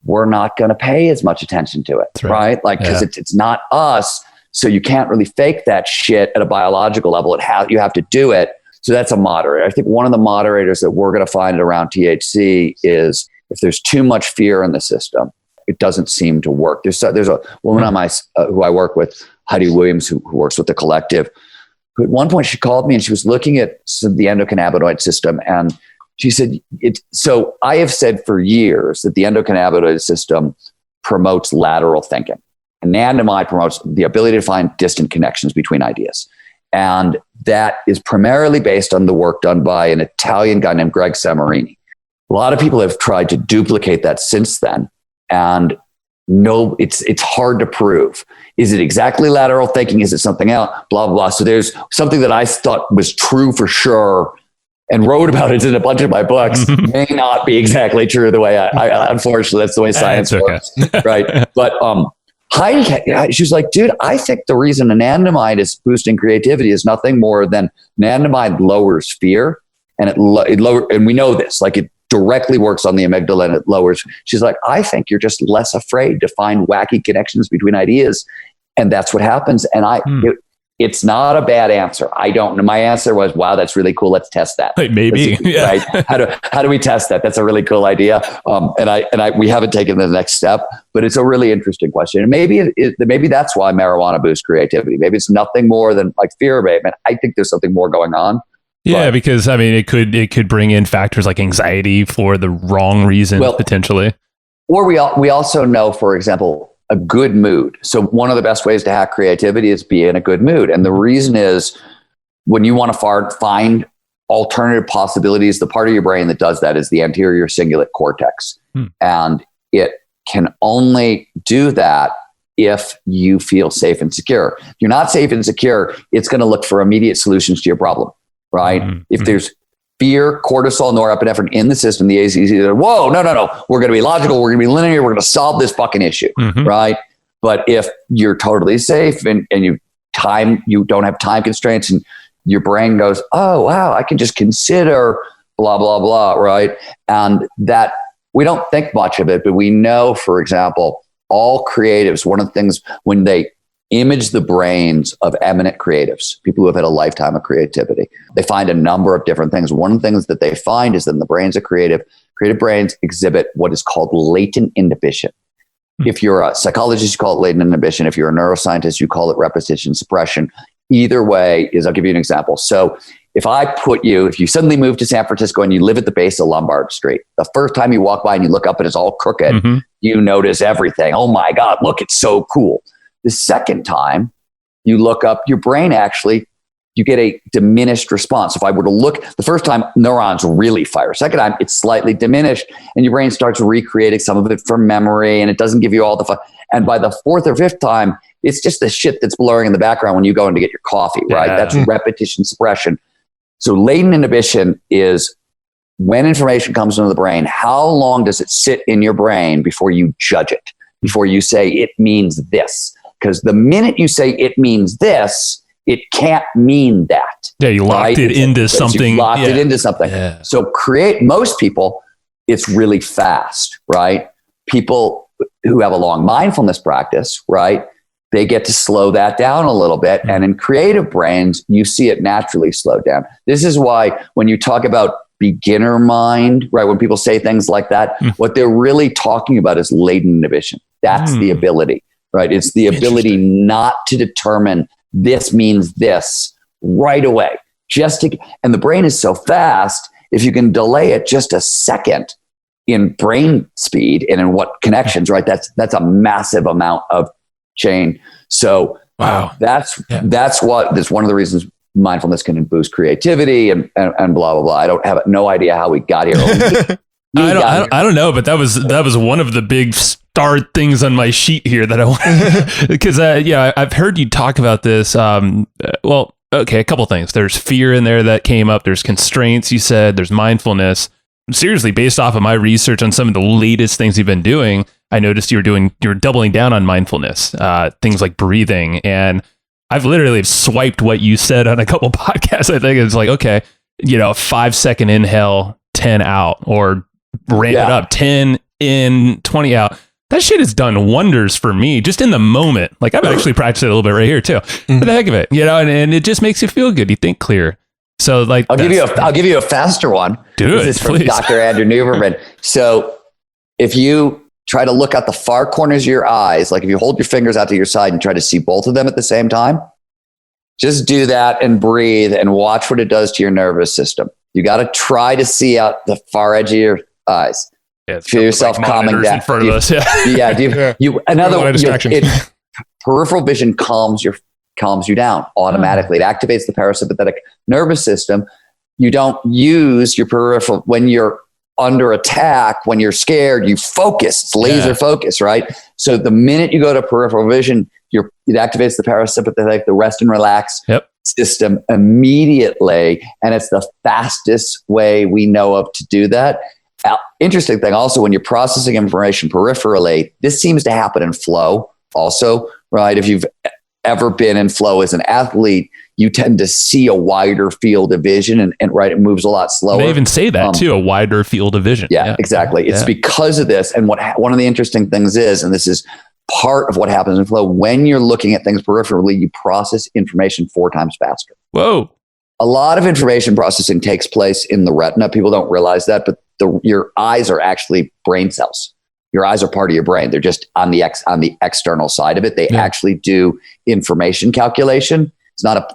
we're not going to pay as much attention to it, right? Because it's not us. So you can't really fake that shit at a biological level. You have to do it. So that's a moderator. I think one of the moderators that we're going to find around THC is if there's too much fear in the system, it doesn't seem to work. There's a woman on my who I work with, Heidi Williams, who works with the collective. Who at one point she called me and she was looking at the endocannabinoid system, and she said, so I have said for years that the endocannabinoid system promotes lateral thinking. Anandamide promotes the ability to find distant connections between ideas. And that is primarily based on the work done by an Italian guy named Greg Samarini. A lot of people have tried to duplicate that since then. And no, it's hard to prove. Is it exactly lateral thinking? Is it something else? Blah, blah, blah. So there's something that I thought was true for sure and wrote about it in a bunch of my books may not be exactly true the way I unfortunately, that's the way science works. Right. But Heidi, she was like, dude, I think the reason anandamide is boosting creativity is nothing more than anandamide lowers fear. And and we know this, like it directly works on the amygdala and it lowers. She's like, I think you're just less afraid to find wacky connections between ideas. And that's what happens. And it's not a bad answer. I don't know. My answer was, wow, that's really cool. Let's test that. Maybe. Right. How do we test that? That's a really cool idea. We haven't taken the next step, but it's a really interesting question. And maybe that's why marijuana boosts creativity. Maybe it's nothing more than like fear abatement. I think there's something more going on. Yeah, because I mean, it could bring in factors like anxiety for the wrong reasons, potentially. Or we also know, for example, a good mood. So one of the best ways to hack creativity is be in a good mood. And the reason is when you want to find alternative possibilities, the part of your brain that does that is the anterior cingulate cortex. And it can only do that if you feel safe and secure. If you're not safe and secure, it's going to look for immediate solutions to your problem. Right? If there's fear, cortisol, norepinephrine in the system, the ACC, whoa, no. We're going to be logical. We're going to be linear. We're going to solve this fucking issue. Right? But if you're totally safe and you don't have time constraints and your brain goes, oh, wow, I can just consider blah, blah, blah. Right? And that we don't think much of it, but we know, for example, all creatives, one of the things when they image the brains of eminent creatives, people who have had a lifetime of creativity, they find a number of different things. One of the things that they find is that in the brains of creative brains exhibit what is called latent inhibition. If you're a psychologist, you call it latent inhibition. If you're a neuroscientist, you call it repetition suppression. Either way I'll give you an example. So if you suddenly move to San Francisco and you live at the base of Lombard Street, the first time you walk by and you look up and it's all crooked, you notice everything. Oh my God, look, it's so cool. The second time you look up, your brain you get a diminished response. If I were to look, the first time neurons really fire. Second time, it's slightly diminished and your brain starts recreating some of it from memory and it doesn't give you all the fun. And by the fourth or fifth time, it's just the shit that's blurring in the background when you go in to get your coffee, right? That's repetition suppression. So latent inhibition is when information comes into the brain, how long does it sit in your brain before you judge it, before you say it means this? Because the minute you say it means this, it can't mean that. Yeah, you locked it into something. You locked it into something. Yeah. So most people, it's really fast, right? People who have a long mindfulness practice, right? They get to slow that down a little bit. And in creative brains, you see it naturally slow down. This is why when you talk about beginner mind, right? When people say things like that, what they're really talking about is latent inhibition. That's the ability. Right. It's the ability not to determine this means this right away. And the brain is so fast, if you can delay it just a second in brain speed and in what connections, right? That's a massive amount of chain. So that's one of the reasons mindfulness can boost creativity and blah, blah, blah. I don't have no idea how we got here. I don't know, but that was one of the big start things on my sheet here that I want because I've heard you talk about this. A couple things. There's fear in there that came up. There's constraints. You said there's mindfulness. Seriously, based off of my research on some of the latest things you've been doing, I noticed you're doubling down on mindfulness, things like breathing, and I've literally swiped what you said on a couple podcasts. I think it's like, okay, 5-second inhale, 10 out, or ramp it up, 10 in, 20 out. That shit has done wonders for me just in the moment. Like I've actually practiced it a little bit right here too, for the heck of it, and it just makes you feel good. You think clear. So like, I'll give you a faster one. This is from Dr. Andrew Newberman. So if you try to look out the far corners of your eyes, like if you hold your fingers out to your side and try to see both of them at the same time, just do that and breathe and watch what it does to your nervous system. You got to try to see out the far edge of your eyes. Yeah, feel yourself calming down. In front of us. Peripheral vision calms your calms you down automatically. It activates the parasympathetic nervous system. You don't use your peripheral when you're under attack. When you're scared, you focus. It's laser focus, right? So the minute you go to peripheral vision, it activates the parasympathetic, the rest and relax system immediately. And it's the fastest way we know of to do that. Interesting thing also, when you're processing information peripherally, this seems to happen in flow also, right? If you've ever been in flow as an athlete, you tend to see a wider field of vision and right, it moves a lot slower. They even say that too, a wider field of vision. Yeah, exactly. It's because of this. And one of the interesting things is, and this is part of what happens in flow, when you're looking at things peripherally, you process information 4 times faster. Whoa. A lot of information processing takes place in the retina. People don't realize that, but your eyes are actually brain cells. Your eyes are part of your brain. They're just on the external side of it. They actually do information calculation.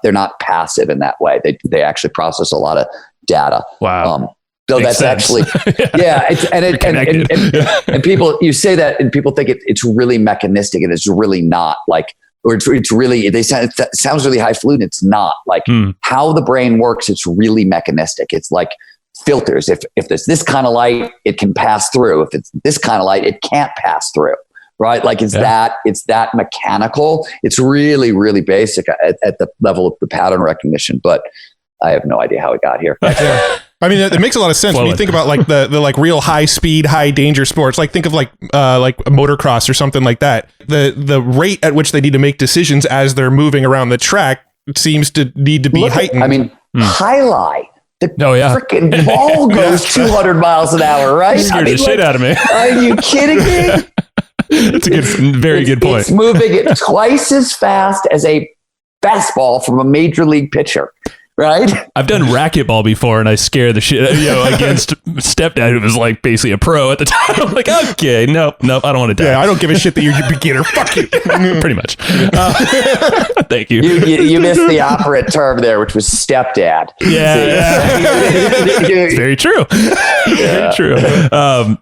They're not passive in that way. They actually process a lot of data. Wow. So that's sense. Actually, and people, you say that and people think it's really mechanistic, and it's really not. Like, or it's really, it sounds really highfalutin. It's not. Like how the brain works, it's really mechanistic. It's like filters. If there's this kind of light, it can pass through. If it's this kind of light, it can't pass through. Right? Like it's that mechanical. It's really, really basic at the level of the pattern recognition, but I have no idea how it got here. I mean, it makes a lot of sense when you think about like the like real high speed, high danger sports. Like think of like motocross or something like that. The rate at which they need to make decisions as they're moving around the track seems to need to be heightened. I mean, highlight. The freaking Yeah. ball goes 200 miles an hour, right? Scared the shit out of me. Are you kidding me? That's a very good point. It's moving it twice as fast as a fastball from a major league pitcher, right? I've done racquetball before, and I scared the shit against stepdad, who was like basically a pro at the time. I'm like, okay, nope, I don't want to die. Yeah, I don't give a shit that you're a beginner. Fuck you. Pretty much. Thank you. You missed the operant term there, which was stepdad. It's very true. Very true.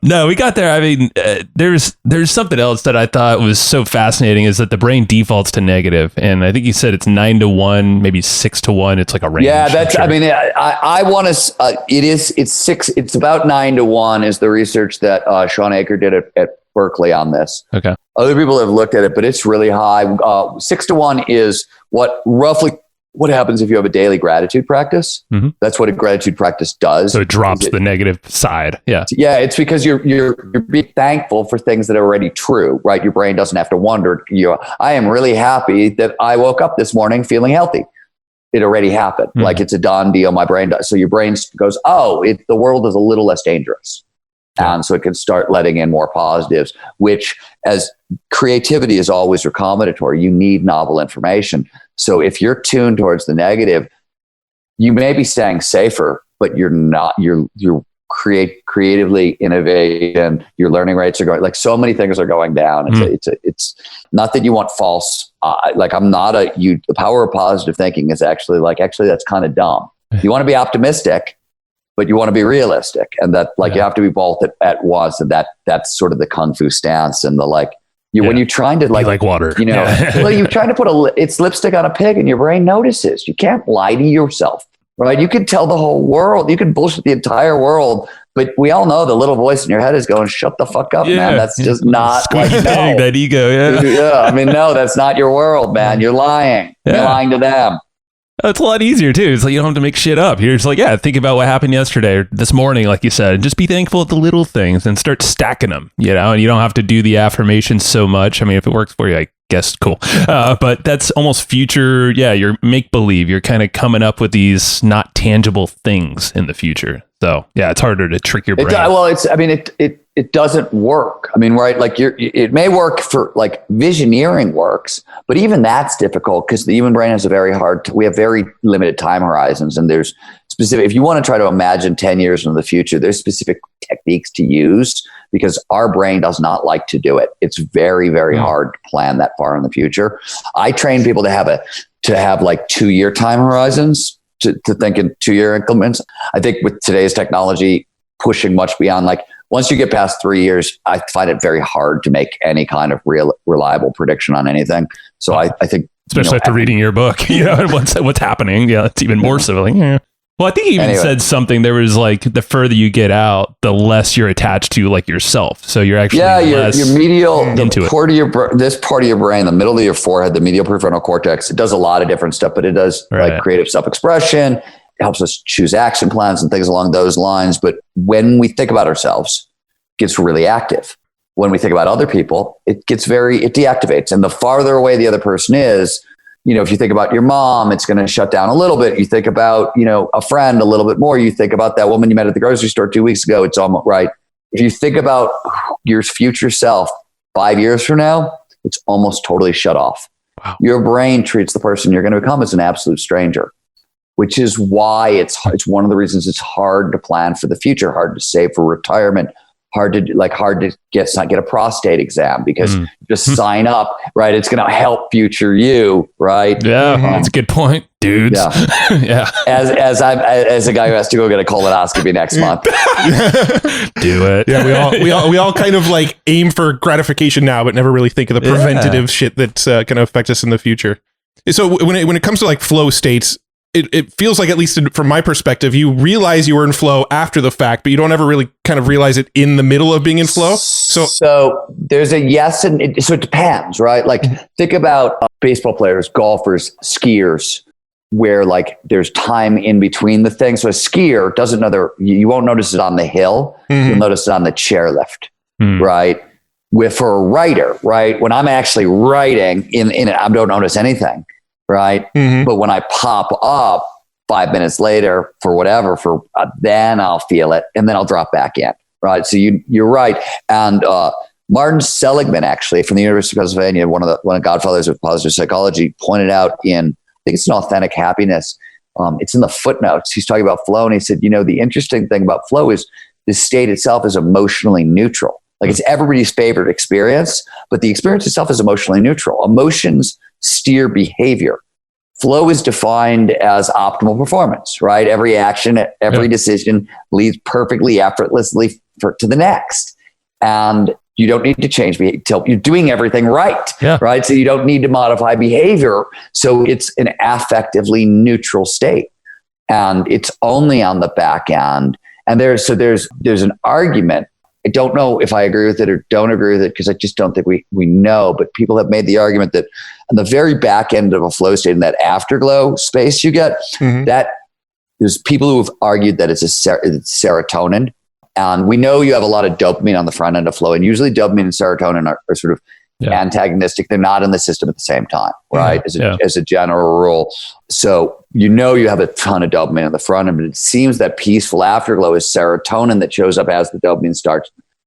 No, we got there. I mean, there's something else that I thought was so fascinating, is that the brain defaults to negative, and I think you said it's 9-1, maybe 6-1. It's like a range. Yeah, that's. I mean, I want to. It's 6. It's about 9-1 is the research that Sean Aker did at Berkeley on this. Okay. Other people have looked at it, but it's really high. 6-1 is what happens if you have a daily gratitude practice. Mm-hmm. That's what a gratitude practice does. So it drops the negative side. Yeah. Yeah. It's because you're being thankful for things that are already true, right? Your brain doesn't have to wonder. I am really happy that I woke up this morning feeling healthy. It already happened. Mm-hmm. Like it's a done deal. My brain does. So your brain goes, the world is a little less dangerous. Yeah. And so it can start letting in more positives, which, as creativity is always recombinatory, you need novel information. So if you're tuned towards the negative, you may be staying safer, but you're not. You're creatively innovating. Your learning rates are going. Like so many things are going down. It's not that you want false. I'm not the power of positive thinking is actually that's kind of dumb. You want to be optimistic, but you want to be realistic, and that you have to be both at once. And that's sort of the kung fu stance, and when you're trying to like water, well, you're trying to put it's lipstick on a pig, and your brain notices. You can't lie to yourself, right? You could tell the whole world, you could bullshit the entire world, but we all know the little voice in your head is going, "Shut the fuck up, man." That's just not that ego. Yeah. I mean, no, that's not your world, man. You're lying. You're lying to them. It's a lot easier too. It's like you don't have to make shit up. You're just like, think about what happened yesterday or this morning, like you said, and just be thankful at the little things and start stacking them, and you don't have to do the affirmations so much. I mean, if it works for you, I guess cool. But that's almost future. Yeah. You're make believe. You're kind of coming up with these not tangible things in the future. So yeah, it's harder to trick your brain. It doesn't work. I mean, right? It may work for visioneering works, but even that's difficult because the human brain has we have very limited time horizons, and there's specific, if you want to try to imagine 10 years into the future, there's specific techniques to use because our brain does not like to do it. It's very, very hard to plan that far in the future. I train people to have 2-year time horizons to think in 2-year increments. I think with today's technology pushing much beyond once you get past 3 years, I find it very hard to make any kind of real reliable prediction on anything. So I think Especially after reading your book, and what's happening. Yeah, it's even more so. Like, yeah. Well, I think he even said something. There was like, the further you get out, the less you're attached to like yourself. So you're actually your medial, into this part of your brain, the middle of your forehead, the medial prefrontal cortex. It does a lot of different stuff, but it does like creative self-expression. It helps us choose action plans and things along those lines. But when we think about ourselves, it gets really active. When we think about other people, it deactivates. And the farther away the other person is, if you think about your mom, it's going to shut down a little bit. You think about, a friend a little bit more. You think about that woman you met at the grocery store 2 weeks ago. It's almost right. If you think about your future self 5 years from now, it's almost totally shut off. Wow. Your brain treats the person you're going to become as an absolute stranger, which is why it's one of the reasons it's hard to plan for the future, hard to save for retirement, hard to get a prostate exam, because just sign up, right? It's going to help future you, right? Yeah, that's a good point, dudes. Yeah, yeah. As a guy who has to go get a colonoscopy next month, do it. Yeah, we all kind of like aim for gratification now, but never really think of the preventative shit that's going to affect us in the future. So when it comes to like flow states, it feels like, at least from my perspective, you realize you were in flow after the fact, but you don't ever really kind of realize it in the middle of being in flow. So there's a yes, so it depends, right? Like think about baseball players, golfers, skiers, where like there's time in between the things. So a skier doesn't know you won't notice it on the hill. You'll notice it on the chairlift, right? For a writer, right? When I'm actually writing in it, I don't notice anything. Right. But when I pop up 5 minutes later then I'll feel it, and then I'll drop back in. Right. So you're right. And Martin Seligman, actually, from the University of Pennsylvania, one of the godfathers of positive psychology, pointed out I think it's in Authentic Happiness. It's in the footnotes. He's talking about flow. And he said, the interesting thing about flow is the state itself is emotionally neutral. Like it's everybody's favorite experience, but the experience itself is emotionally neutral. Emotions steer behavior. Flow is defined as optimal performance, right? Every action, every decision leads perfectly, effortlessly to the next. And you don't need to change behavior till you're doing everything right, right? So you don't need to modify behavior. So it's an affectively neutral state. And it's only on the back end. And there's an argument. I don't know if I agree with it or don't agree with it, because I just don't think we know. But people have made the argument that on the very back end of a flow state, in that afterglow space you get, that there's people who have argued that it's serotonin. And we know you have a lot of dopamine on the front end of flow. And usually dopamine and serotonin are sort of antagonistic. They're not in the system at the same time, right? As a general rule. So you have a ton of dopamine on the front end, but it seems that peaceful afterglow is serotonin that shows up as the dopamine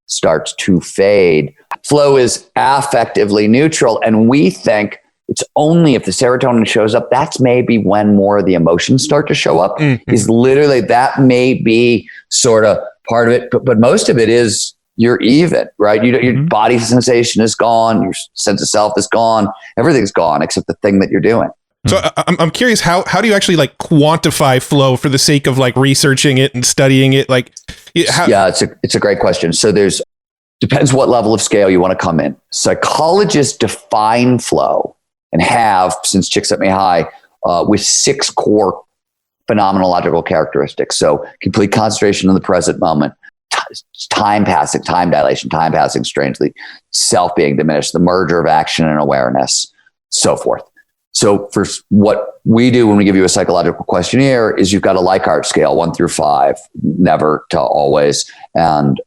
starts to fade. Flow is affectively neutral, and we think it's only if the serotonin shows up, that's maybe when more of the emotions start to show up. Is literally that may be sort of part of it, but most of it is you're even, right? Your body sensation is gone, your sense of self is gone, everything's gone except the thing that you're doing. So I'm curious, how do you actually like quantify flow for the sake of like researching it and studying it? Like, it's a great question. So depends what level of scale you want to come in. Psychologists define flow and have, since Chicks At Me High, with 6 core phenomenological characteristics. So complete concentration in the present moment, time passing, time dilation, time passing strangely, self being diminished, the merger of action and awareness, so forth. So for what we do when we give you a psychological questionnaire is you've got a Likert scale, 1 through 5, never to always. And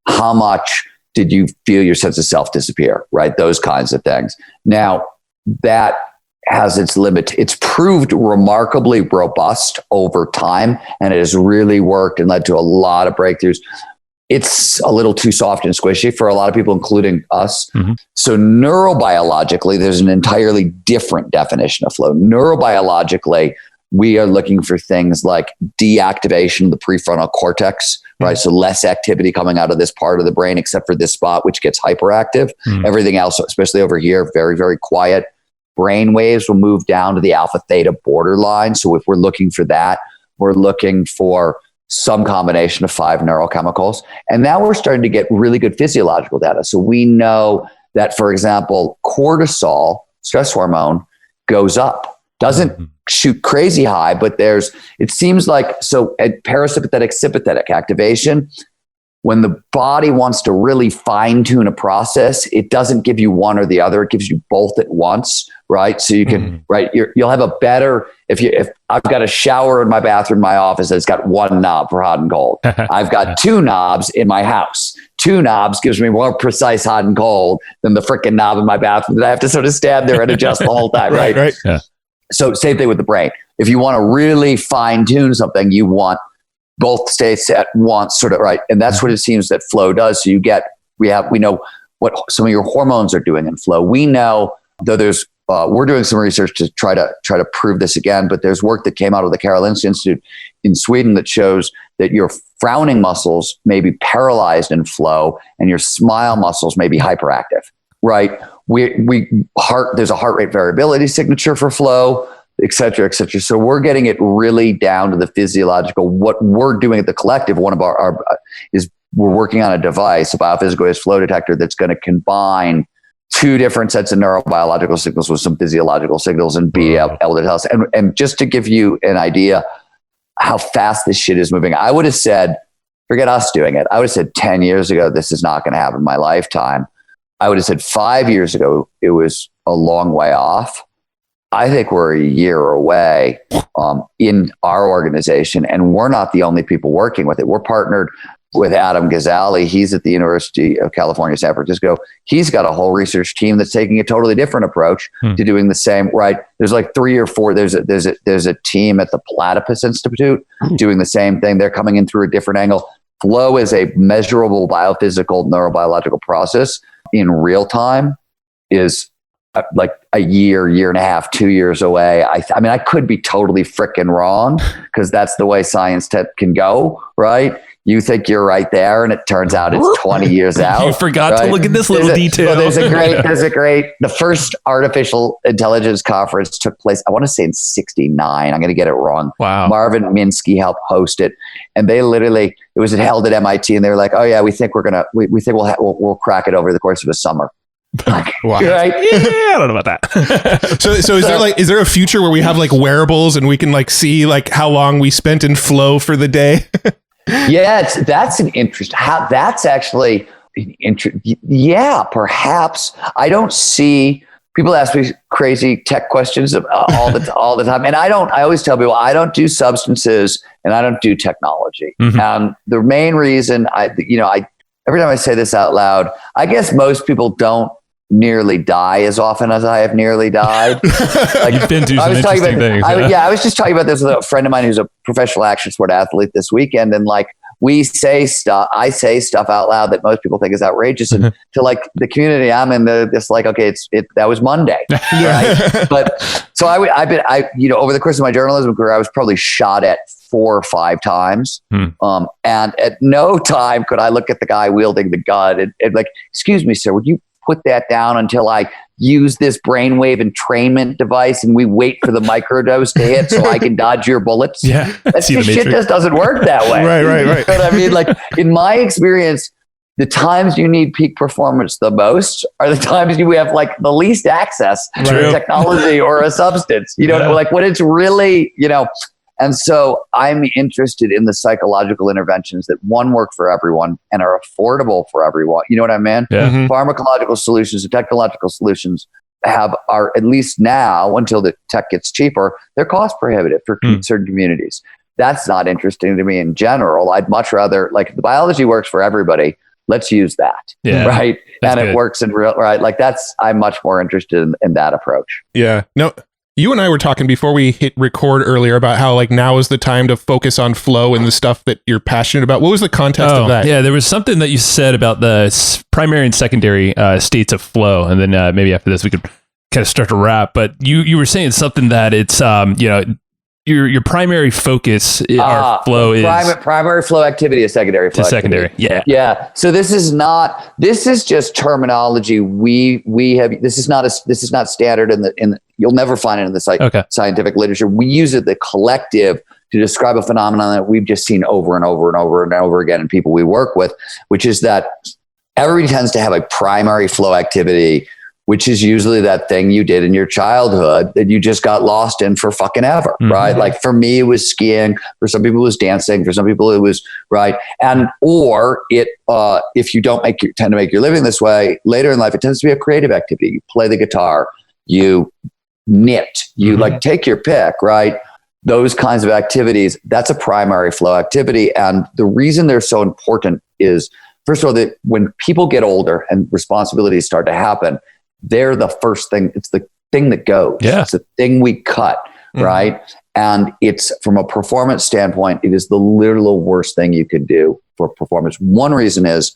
how much did you feel your sense of self disappear, right? Those kinds of things. Now, that has its limit. It's proved remarkably robust over time, and it has really worked and led to a lot of breakthroughs. It's a little too soft and squishy for a lot of people, including us. So neurobiologically, there's an entirely different definition of flow. Neurobiologically, we are looking for things like deactivation of the prefrontal cortex, right? So less activity coming out of this part of the brain, except for this spot, which gets hyperactive. Everything else, especially over here, very, very quiet. Brain waves will move down to the alpha theta borderline. So if we're looking for that, we're looking for some combination of 5 neurochemicals. And now we're starting to get really good physiological data. So we know that, for example, cortisol, stress hormone, goes up. Doesn't shoot crazy high, but it seems like, so at parasympathetic, sympathetic activation, when the body wants to really fine tune a process, it doesn't give you one or the other. It gives you both at once, right? So you can, right, you'll have a better, if I've got a shower in my bathroom, my office, that's got one knob for hot and cold. I've got two knobs in my house. Two knobs gives me more precise hot and cold than the freaking knob in my bathroom that I have to sort of stand there and adjust the whole time, right? Right. Yeah. So same thing with the brain. If you want to really fine tune something, you want both states at once, sort of, right? And that's what it seems that flow does. So we know what some of your hormones are doing in flow. We know, though we're doing some research to try to prove this again, but there's work that came out of the Karolinska Institute in Sweden that shows that your frowning muscles may be paralyzed in flow and your smile muscles may be hyperactive, right? There's a heart rate variability signature for flow, et cetera, et cetera. So we're getting it really down to the physiological. What we're doing at the collective, one of our is we're working on a device, a biophysical flow detector that's going to combine two different sets of neurobiological signals with some physiological signals and be able to tell us. And just to give you an idea how fast this shit is moving, I would have said, forget us doing it. I would have said 10 years ago, this is not going to happen in my lifetime. I would have said 5 years ago, it was a long way off. I think we're a year away in our organization, and we're not the only people working with it. We're partnered with Adam Gazzali. He's at the University of California, San Francisco. He's got a whole research team that's taking a totally different approach to doing the same, right? There's like 3 or 4, there's a team at the Platypus Institute doing the same thing. They're coming in through a different angle. Flow is a measurable biophysical neurobiological process in real time, is like a year and a half, 2 years away. I mean, I could be totally freaking wrong, because that's the way science can go, right? You think you're right there, and it turns out it's 20 years out. You forgot to look at this little detail. Well, the first artificial intelligence conference took place, I want to say in 69. I'm going to get it wrong. Wow. Marvin Minsky helped host it. And they literally, it was held at MIT, and they were like, oh yeah, we think we'll crack it over the course of a summer. Wow. Right? Yeah, I don't know about that. So is there a future where we have like wearables and we can like see like how long we spent in flow for the day? Yeah, that's an interest. That's actually yeah, perhaps. I don't see people ask me crazy tech questions all the time, and I always tell people I don't do substances and I don't do technology. The main reason every time I say this out loud, I guess most people don't nearly die as often as I have nearly died. Like, you've been through some interesting things. I was just talking about this with a friend of mine who's a professional action sport athlete this weekend, and like I say stuff out loud that most people think is outrageous, and to like the community I'm in, they're just like, okay, that was Monday, right? But so I've been over the course of my journalism career, I was probably shot at 4 or 5 times. And at no time could I look at the guy wielding the gun and like, excuse me, sir, would you put that down until I use this brainwave entrainment device and we wait for the microdose to hit so I can dodge your bullets? Yeah. That shit just doesn't work that way. Right. You know what I mean? Like, in my experience, the times you need peak performance the most are the times you have like the least access to technology or a substance, like when it's really, And so I'm interested in the psychological interventions that work for everyone and are affordable for everyone. You know what I mean? Yeah. Pharmacological solutions and technological solutions are, at least now, until the tech gets cheaper, they're cost prohibitive for certain communities. That's not interesting to me in general. I'd much rather, like, if the biology works for everybody, let's use that. Yeah. Right. That's and good. It works in real, right. Like I'm much more interested in that approach. Yeah. No. You and I were talking before we hit record earlier about how like now is the time to focus on flow and the stuff that you're passionate about. What was the context of that? Yeah, there was something that you said about the primary and secondary states of flow, and then maybe after this we could kind of start to wrap. But you were saying something that it's your primary focus flow is primary flow activity is secondary flow secondary. Activity. Yeah. So this is just terminology we have. This is not standard in the you'll never find it in the scientific literature. We use it, the collective, to describe a phenomenon that we've just seen over and over and over and over again in people we work with, which is that everybody tends to have a primary flow activity which is usually that thing you did in your childhood that you just got lost in for fucking ever, right? Like for me, it was skiing. For some people, it was dancing. For some people, it was right. And or it, if you don't tend to make your living this way later in life, it tends to be a creative activity. You play the guitar, you knit, you like take your pick, right? Those kinds of activities. That's a primary flow activity, and the reason they're so important is, first of all, that when people get older and responsibilities start to happen, they're the first thing. It's the thing that goes. Yeah. It's the thing we cut, right? And it's, from a performance standpoint, it is the literal worst thing you could do for performance. One reason is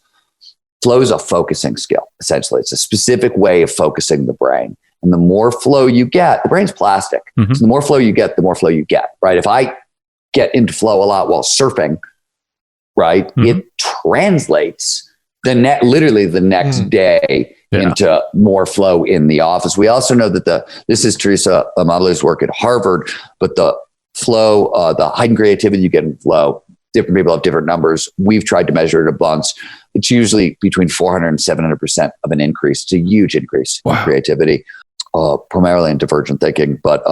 flow is a focusing skill. Essentially, it's a specific way of focusing the brain. And the more flow you get, the brain's plastic. So the more flow you get, the more flow you get, right? If I get into flow a lot while surfing, right, it translates literally the next day into more flow in the office. We also know that this is Teresa Amadou's work at Harvard, but the flow, the heightened creativity you get in flow, different people have different numbers. We've tried to measure it a bunch. It's usually between 400 and 700% of an increase. It's a huge increase in creativity, primarily in divergent thinking, but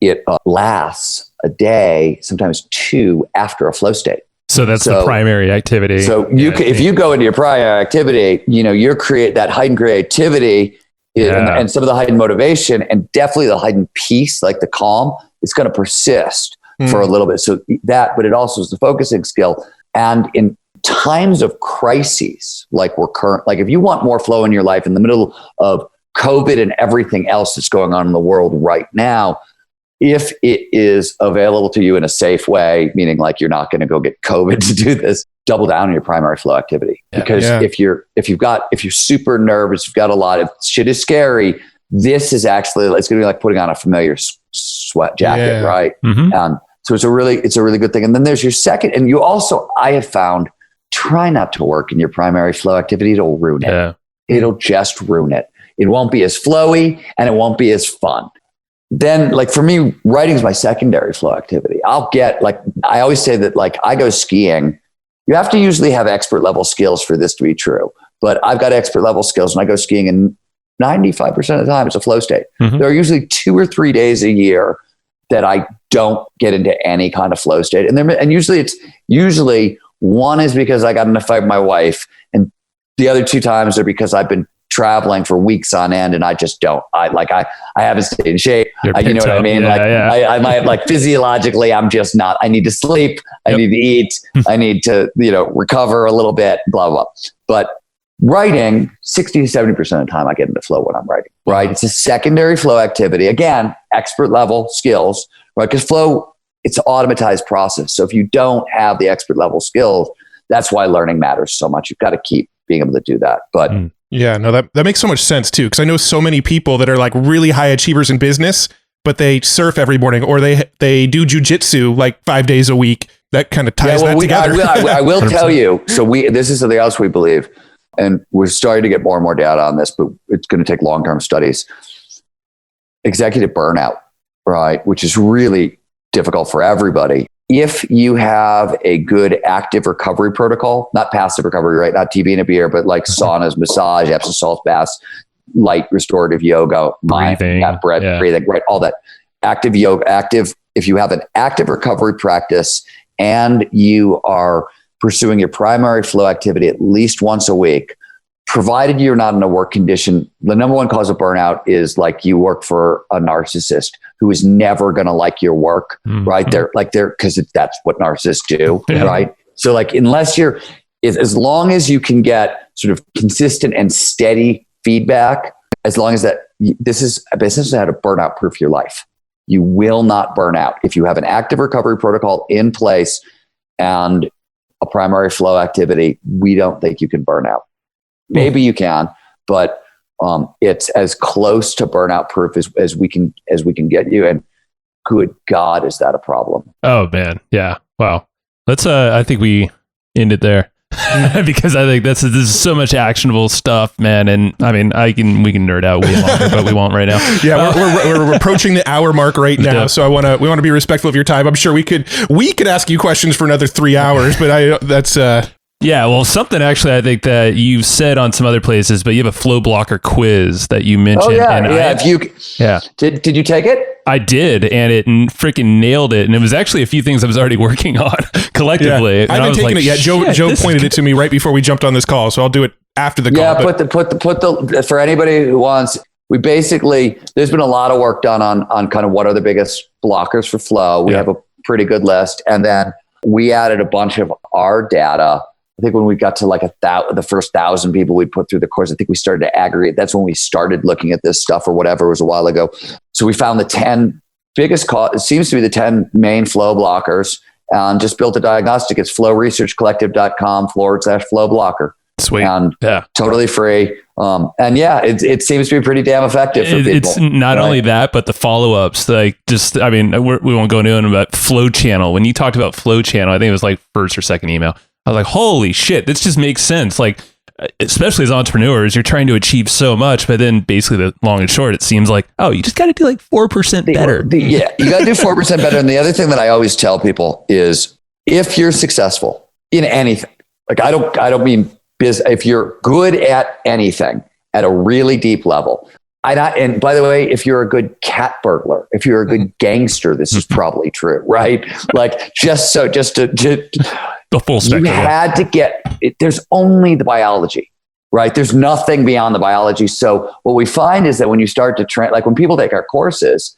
it lasts a day, sometimes two, after a flow state. So that's the primary activity. So if you go into your primary activity, you're create that heightened creativity and some of the heightened motivation, and definitely the heightened peace, like the calm, it's going to persist for a little bit. So but it also is the focusing skill. And in times of crises, like like if you want more flow in your life in the middle of COVID and everything else that's going on in the world right now, if it is available to you in a safe way, meaning like you're not going to go get COVID to do this, double down on your primary flow activity. Because if you're super nervous, you've got a lot of shit is scary, this is actually, it's going to be like putting on a familiar sweat jacket, right? So it's a really good thing. And then there's your second, and you also, I have found, try not to work in your primary flow activity. It'll ruin it. It'll just ruin it. It won't be as flowy and it won't be as fun. Then, like for me, writing is my secondary flow activity. I always say that, like, I go skiing. You have to usually have expert level skills for this to be true. But I've got expert level skills, and I go skiing, and 95% of the time it's a flow state. There are usually 2 or 3 days a year that I don't get into any kind of flow state. And usually one is because I got in a fight with my wife, and the other 2 times are because I've been traveling for weeks on end, and I just don't. I haven't stayed in shape. You know what I mean? I might, like, physiologically, I'm just not. I need to sleep. I need to eat. I need to recover a little bit. Blah blah. But writing, 60 to 70% of the time, I get into flow when I'm writing. Right? It's a secondary flow activity. Again, expert level skills. Right? Because flow, it's an automatized process. So if you don't have the expert level skills, that's why learning matters so much. You've got to keep being able to do that. But yeah, no, that makes so much sense too. Because I know so many people that are like really high achievers in business, but they surf every morning, or they do jujitsu like 5 days a week. That kind of ties that together. I will tell you. So this is something else we believe, and we're starting to get more and more data on this, but it's going to take long-term studies. Executive burnout, right, which is really difficult for everybody. If you have a good active recovery protocol, not passive recovery, right? Not TV and a beer, but like saunas, massage, Epsom salt baths, light restorative yoga, breathing, breathing, right? All that active yoga, if you have an active recovery practice and you are pursuing your primary flow activity at least once a week, provided you're not in a work condition, the number one cause of burnout is like you work for a narcissist who is never going to like your work, right? Because that's what narcissists do, right? So like, as long as you can get sort of consistent and steady feedback, as long as this is a business that had to burnout proof your life. You will not burn out. If you have an active recovery protocol in place and a primary flow activity, we don't think you can burn out. Maybe you can, but it's as close to burnout proof as we can get you. And good God, is that a problem? Oh man, yeah. Wow. Let's. I think we end it there because I think this is so much actionable stuff, man. And I mean, we can nerd out way longer, but we won't right now. Yeah, we're approaching the hour mark right now, so we want to be respectful of your time. I'm sure we could ask you questions for another 3 hours, but Yeah, well, something actually I think that you've said on some other places, but you have a flow blocker quiz that you mentioned. Did you take it? I did, and it freaking nailed it. And it was actually a few things I was already working on collectively. Yeah. I haven't taken it yet. Joe pointed it to me right before we jumped on this call, so I'll do it after the call. Yeah, put the for anybody who wants. We basically, there's been a lot of work done on kind of what are the biggest blockers for flow. We have a pretty good list, and then we added a bunch of our data. I think when we got to like the first 1,000 people we put through the course, I think we started to aggregate. That's when we started looking at this stuff or whatever. It was a while ago. So we found the 10 biggest it seems to be the 10 main flow blockers, and just built a diagnostic. It's flowresearchcollective.com/flow blocker. Sweet. And totally free. And it seems to be pretty damn effective for people. It's not only that, but the follow-ups, we won't go into it, but Flow Channel. When you talked about Flow Channel, I think it was like first or second email. I was like, holy shit, this just makes sense. Like, especially as entrepreneurs, you're trying to achieve so much, but then basically the long and short, it seems like, you just got to do like 4% better. You got to do 4% better. And the other thing that I always tell people is if you're successful in anything, like I don't mean if you're good at anything at a really deep level, and by the way, if you're a good cat burglar, if you're a good gangster, this is probably true, right? Like just to the full spectrum. You had to get it. There's only the biology, right? There's nothing beyond the biology. So what we find is that when you start to train, like when people take our courses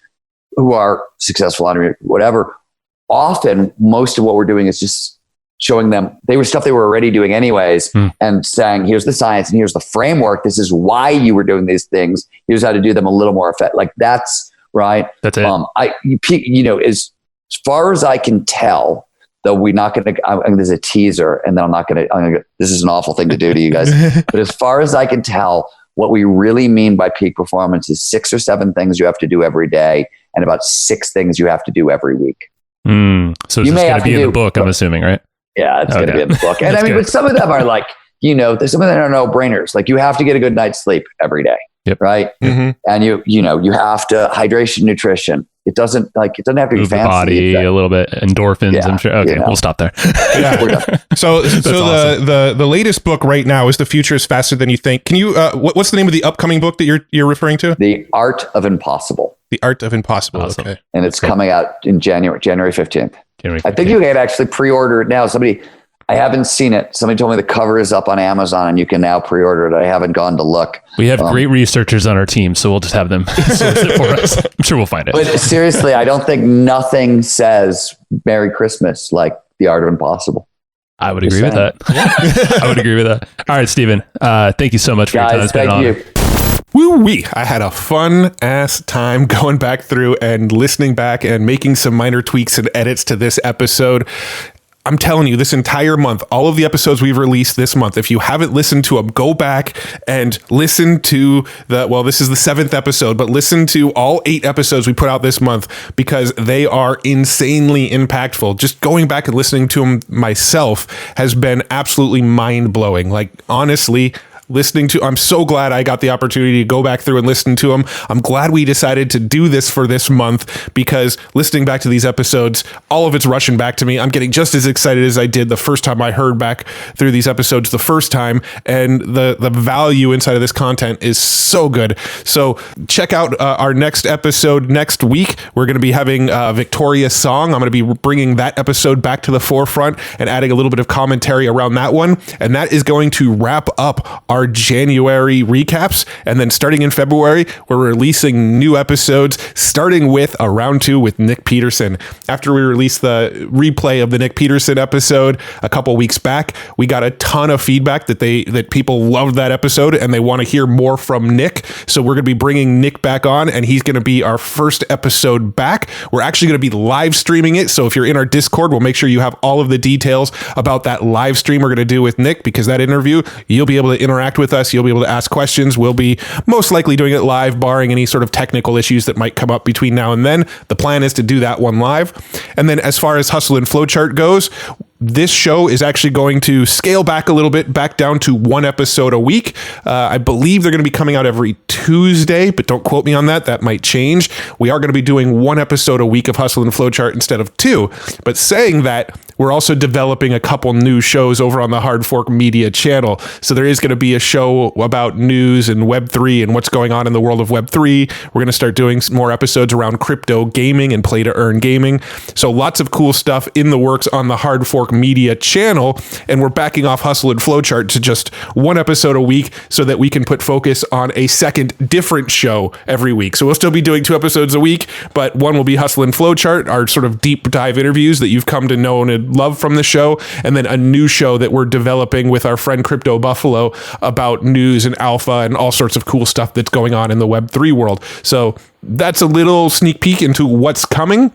who are successful on whatever, often most of what we're doing is just showing them they were already doing anyways, and saying, here's the science and here's the framework. This is why you were doing these things. Here's how to do them a little more effective. Like that's right. That's it. As far as I can tell, though, we're not going to, there's a teaser, and then I'm not going to, this is an awful thing to do to you guys. But as far as I can tell, what we really mean by peak performance is 6 or 7 things you have to do every day, and about 6 things you have to do every week. So it's going to be in the book, I'm assuming, right? Yeah, it's going to be in the book. And but some of them are like, there's some of them are no-brainers. Like you have to get a good night's sleep every day, right? Mm-hmm. And you have to hydration, nutrition. It doesn't have to be move fancy. The body a little bit, endorphins. I'm sure. Okay, we'll stop there. Yeah. So awesome. the latest book right now is The Future is Faster Than You Think. Can you what's the name of the upcoming book that you're referring to? The Art of Impossible. The Art of Impossible. Awesome. Okay. And it's coming out in January 15th. I think you can actually pre-order it now. I haven't seen it. Somebody told me the cover is up on Amazon and you can now pre-order it. I haven't gone to look. We have great researchers on our team, so we'll just have them source it for us. I'm sure we'll find it. But seriously, I don't think nothing says Merry Christmas like The Art of Impossible. I would agree with that. I would agree with that. All right, Steven. Thank you so much for your time. It's been an honor. Woo-wee. I had a fun ass time going back through and listening back and making some minor tweaks and edits to this episode. I'm telling you, this entire month, all of the episodes we've released this month, if you haven't listened to them, go back and listen to this is the 7th episode, but listen to all 8 episodes we put out this month because they are insanely impactful. Just going back and listening to them myself has been absolutely mind-blowing. Like, honestly, I'm so glad I got the opportunity to go back through and listen to them. I'm glad we decided to do this for this month because listening back to these episodes, all of it's rushing back to me. I'm getting just as excited as I did the first time I heard back through these episodes the first time, and the value inside of this content is so good. So check out our next episode next week. We're going to be having Victoria's song. I'm going to be bringing that episode back to the forefront and adding a little bit of commentary around that one, and that is going to wrap up our January recaps. And then starting in February, we're releasing new episodes, starting with a round 2 with Nick Peterson. After we released the replay of the Nick Peterson episode a couple weeks back, we got a ton of feedback that people loved that episode and they want to hear more from Nick. So we're going to be bringing Nick back on, and he's going to be our first episode back. We're actually going to be live streaming it. So if you're in our Discord, we'll make sure you have all of the details about that live stream we're going to do with Nick, because that interview, you'll be able to interact with us. You'll be able to ask questions. We'll be most likely doing it live, barring any sort of technical issues that might come up between now and then. The plan is to do that one live. And then as far as Hustle and Flowchart goes, this show is actually going to scale back a little bit, back down to 1 episode a week. I believe they're going to be coming out every Tuesday, but don't quote me on that. That might change. We are going to be doing 1 episode a week of Hustle and Flowchart instead of 2. But saying that, we're also developing a couple new shows over on the Hard Fork Media channel. So there is going to be a show about news and Web3 and what's going on in the world of Web3. We're going to start doing some more episodes around crypto gaming and play to earn gaming. So lots of cool stuff in the works on the Hard Fork Media channel. And we're backing off Hustle and Flowchart to just 1 episode a week so that we can put focus on a second different show every week. So we'll still be doing 2 episodes a week, but one will be Hustle and Flowchart, our sort of deep dive interviews that you've come to know and love from the show, and then a new show that we're developing with our friend Crypto Buffalo about news and alpha and all sorts of cool stuff that's going on in the Web3 world. So that's a little sneak peek into what's coming.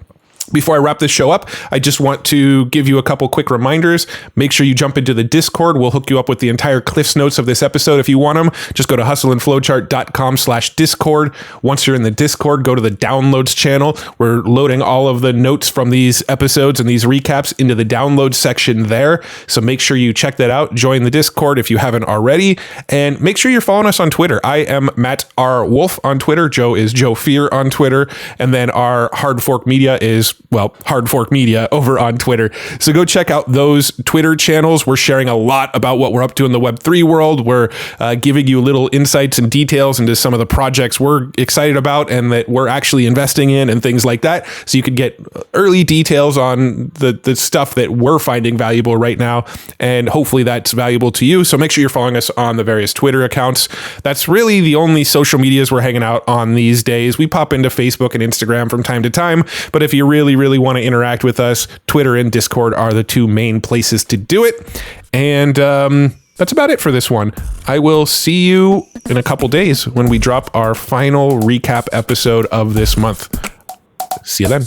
Before I wrap this show up, I just want to give you a couple quick reminders. Make sure you jump into the Discord. We'll hook you up with the entire Cliff's Notes of this episode if you want them. Just go to hustleandflowchart.com/Discord. Once you're in the Discord, go to the downloads channel. We're loading all of the notes from these episodes and these recaps into the download section there. So make sure you check that out. Join the Discord if you haven't already. And make sure you're following us on Twitter. I am Matt R. Wolf on Twitter. Joe is Joe Fier on Twitter. And then our Hard Fork Media is Hard Fork Media over on Twitter. So go check out those Twitter channels. We're sharing a lot about what we're up to in the Web3 world. We're giving you little insights and details into some of the projects we're excited about and that we're actually investing in and things like that. So you can get early details on the stuff that we're finding valuable right now. And hopefully that's valuable to you. So make sure you're following us on the various Twitter accounts. That's really the only social medias we're hanging out on these days. We pop into Facebook and Instagram from time to time. But if you really want to interact with us, Twitter and Discord are the 2 main places to do it. And that's about it for this one. I will see you in a couple days when we drop our final recap episode of this month. See you then.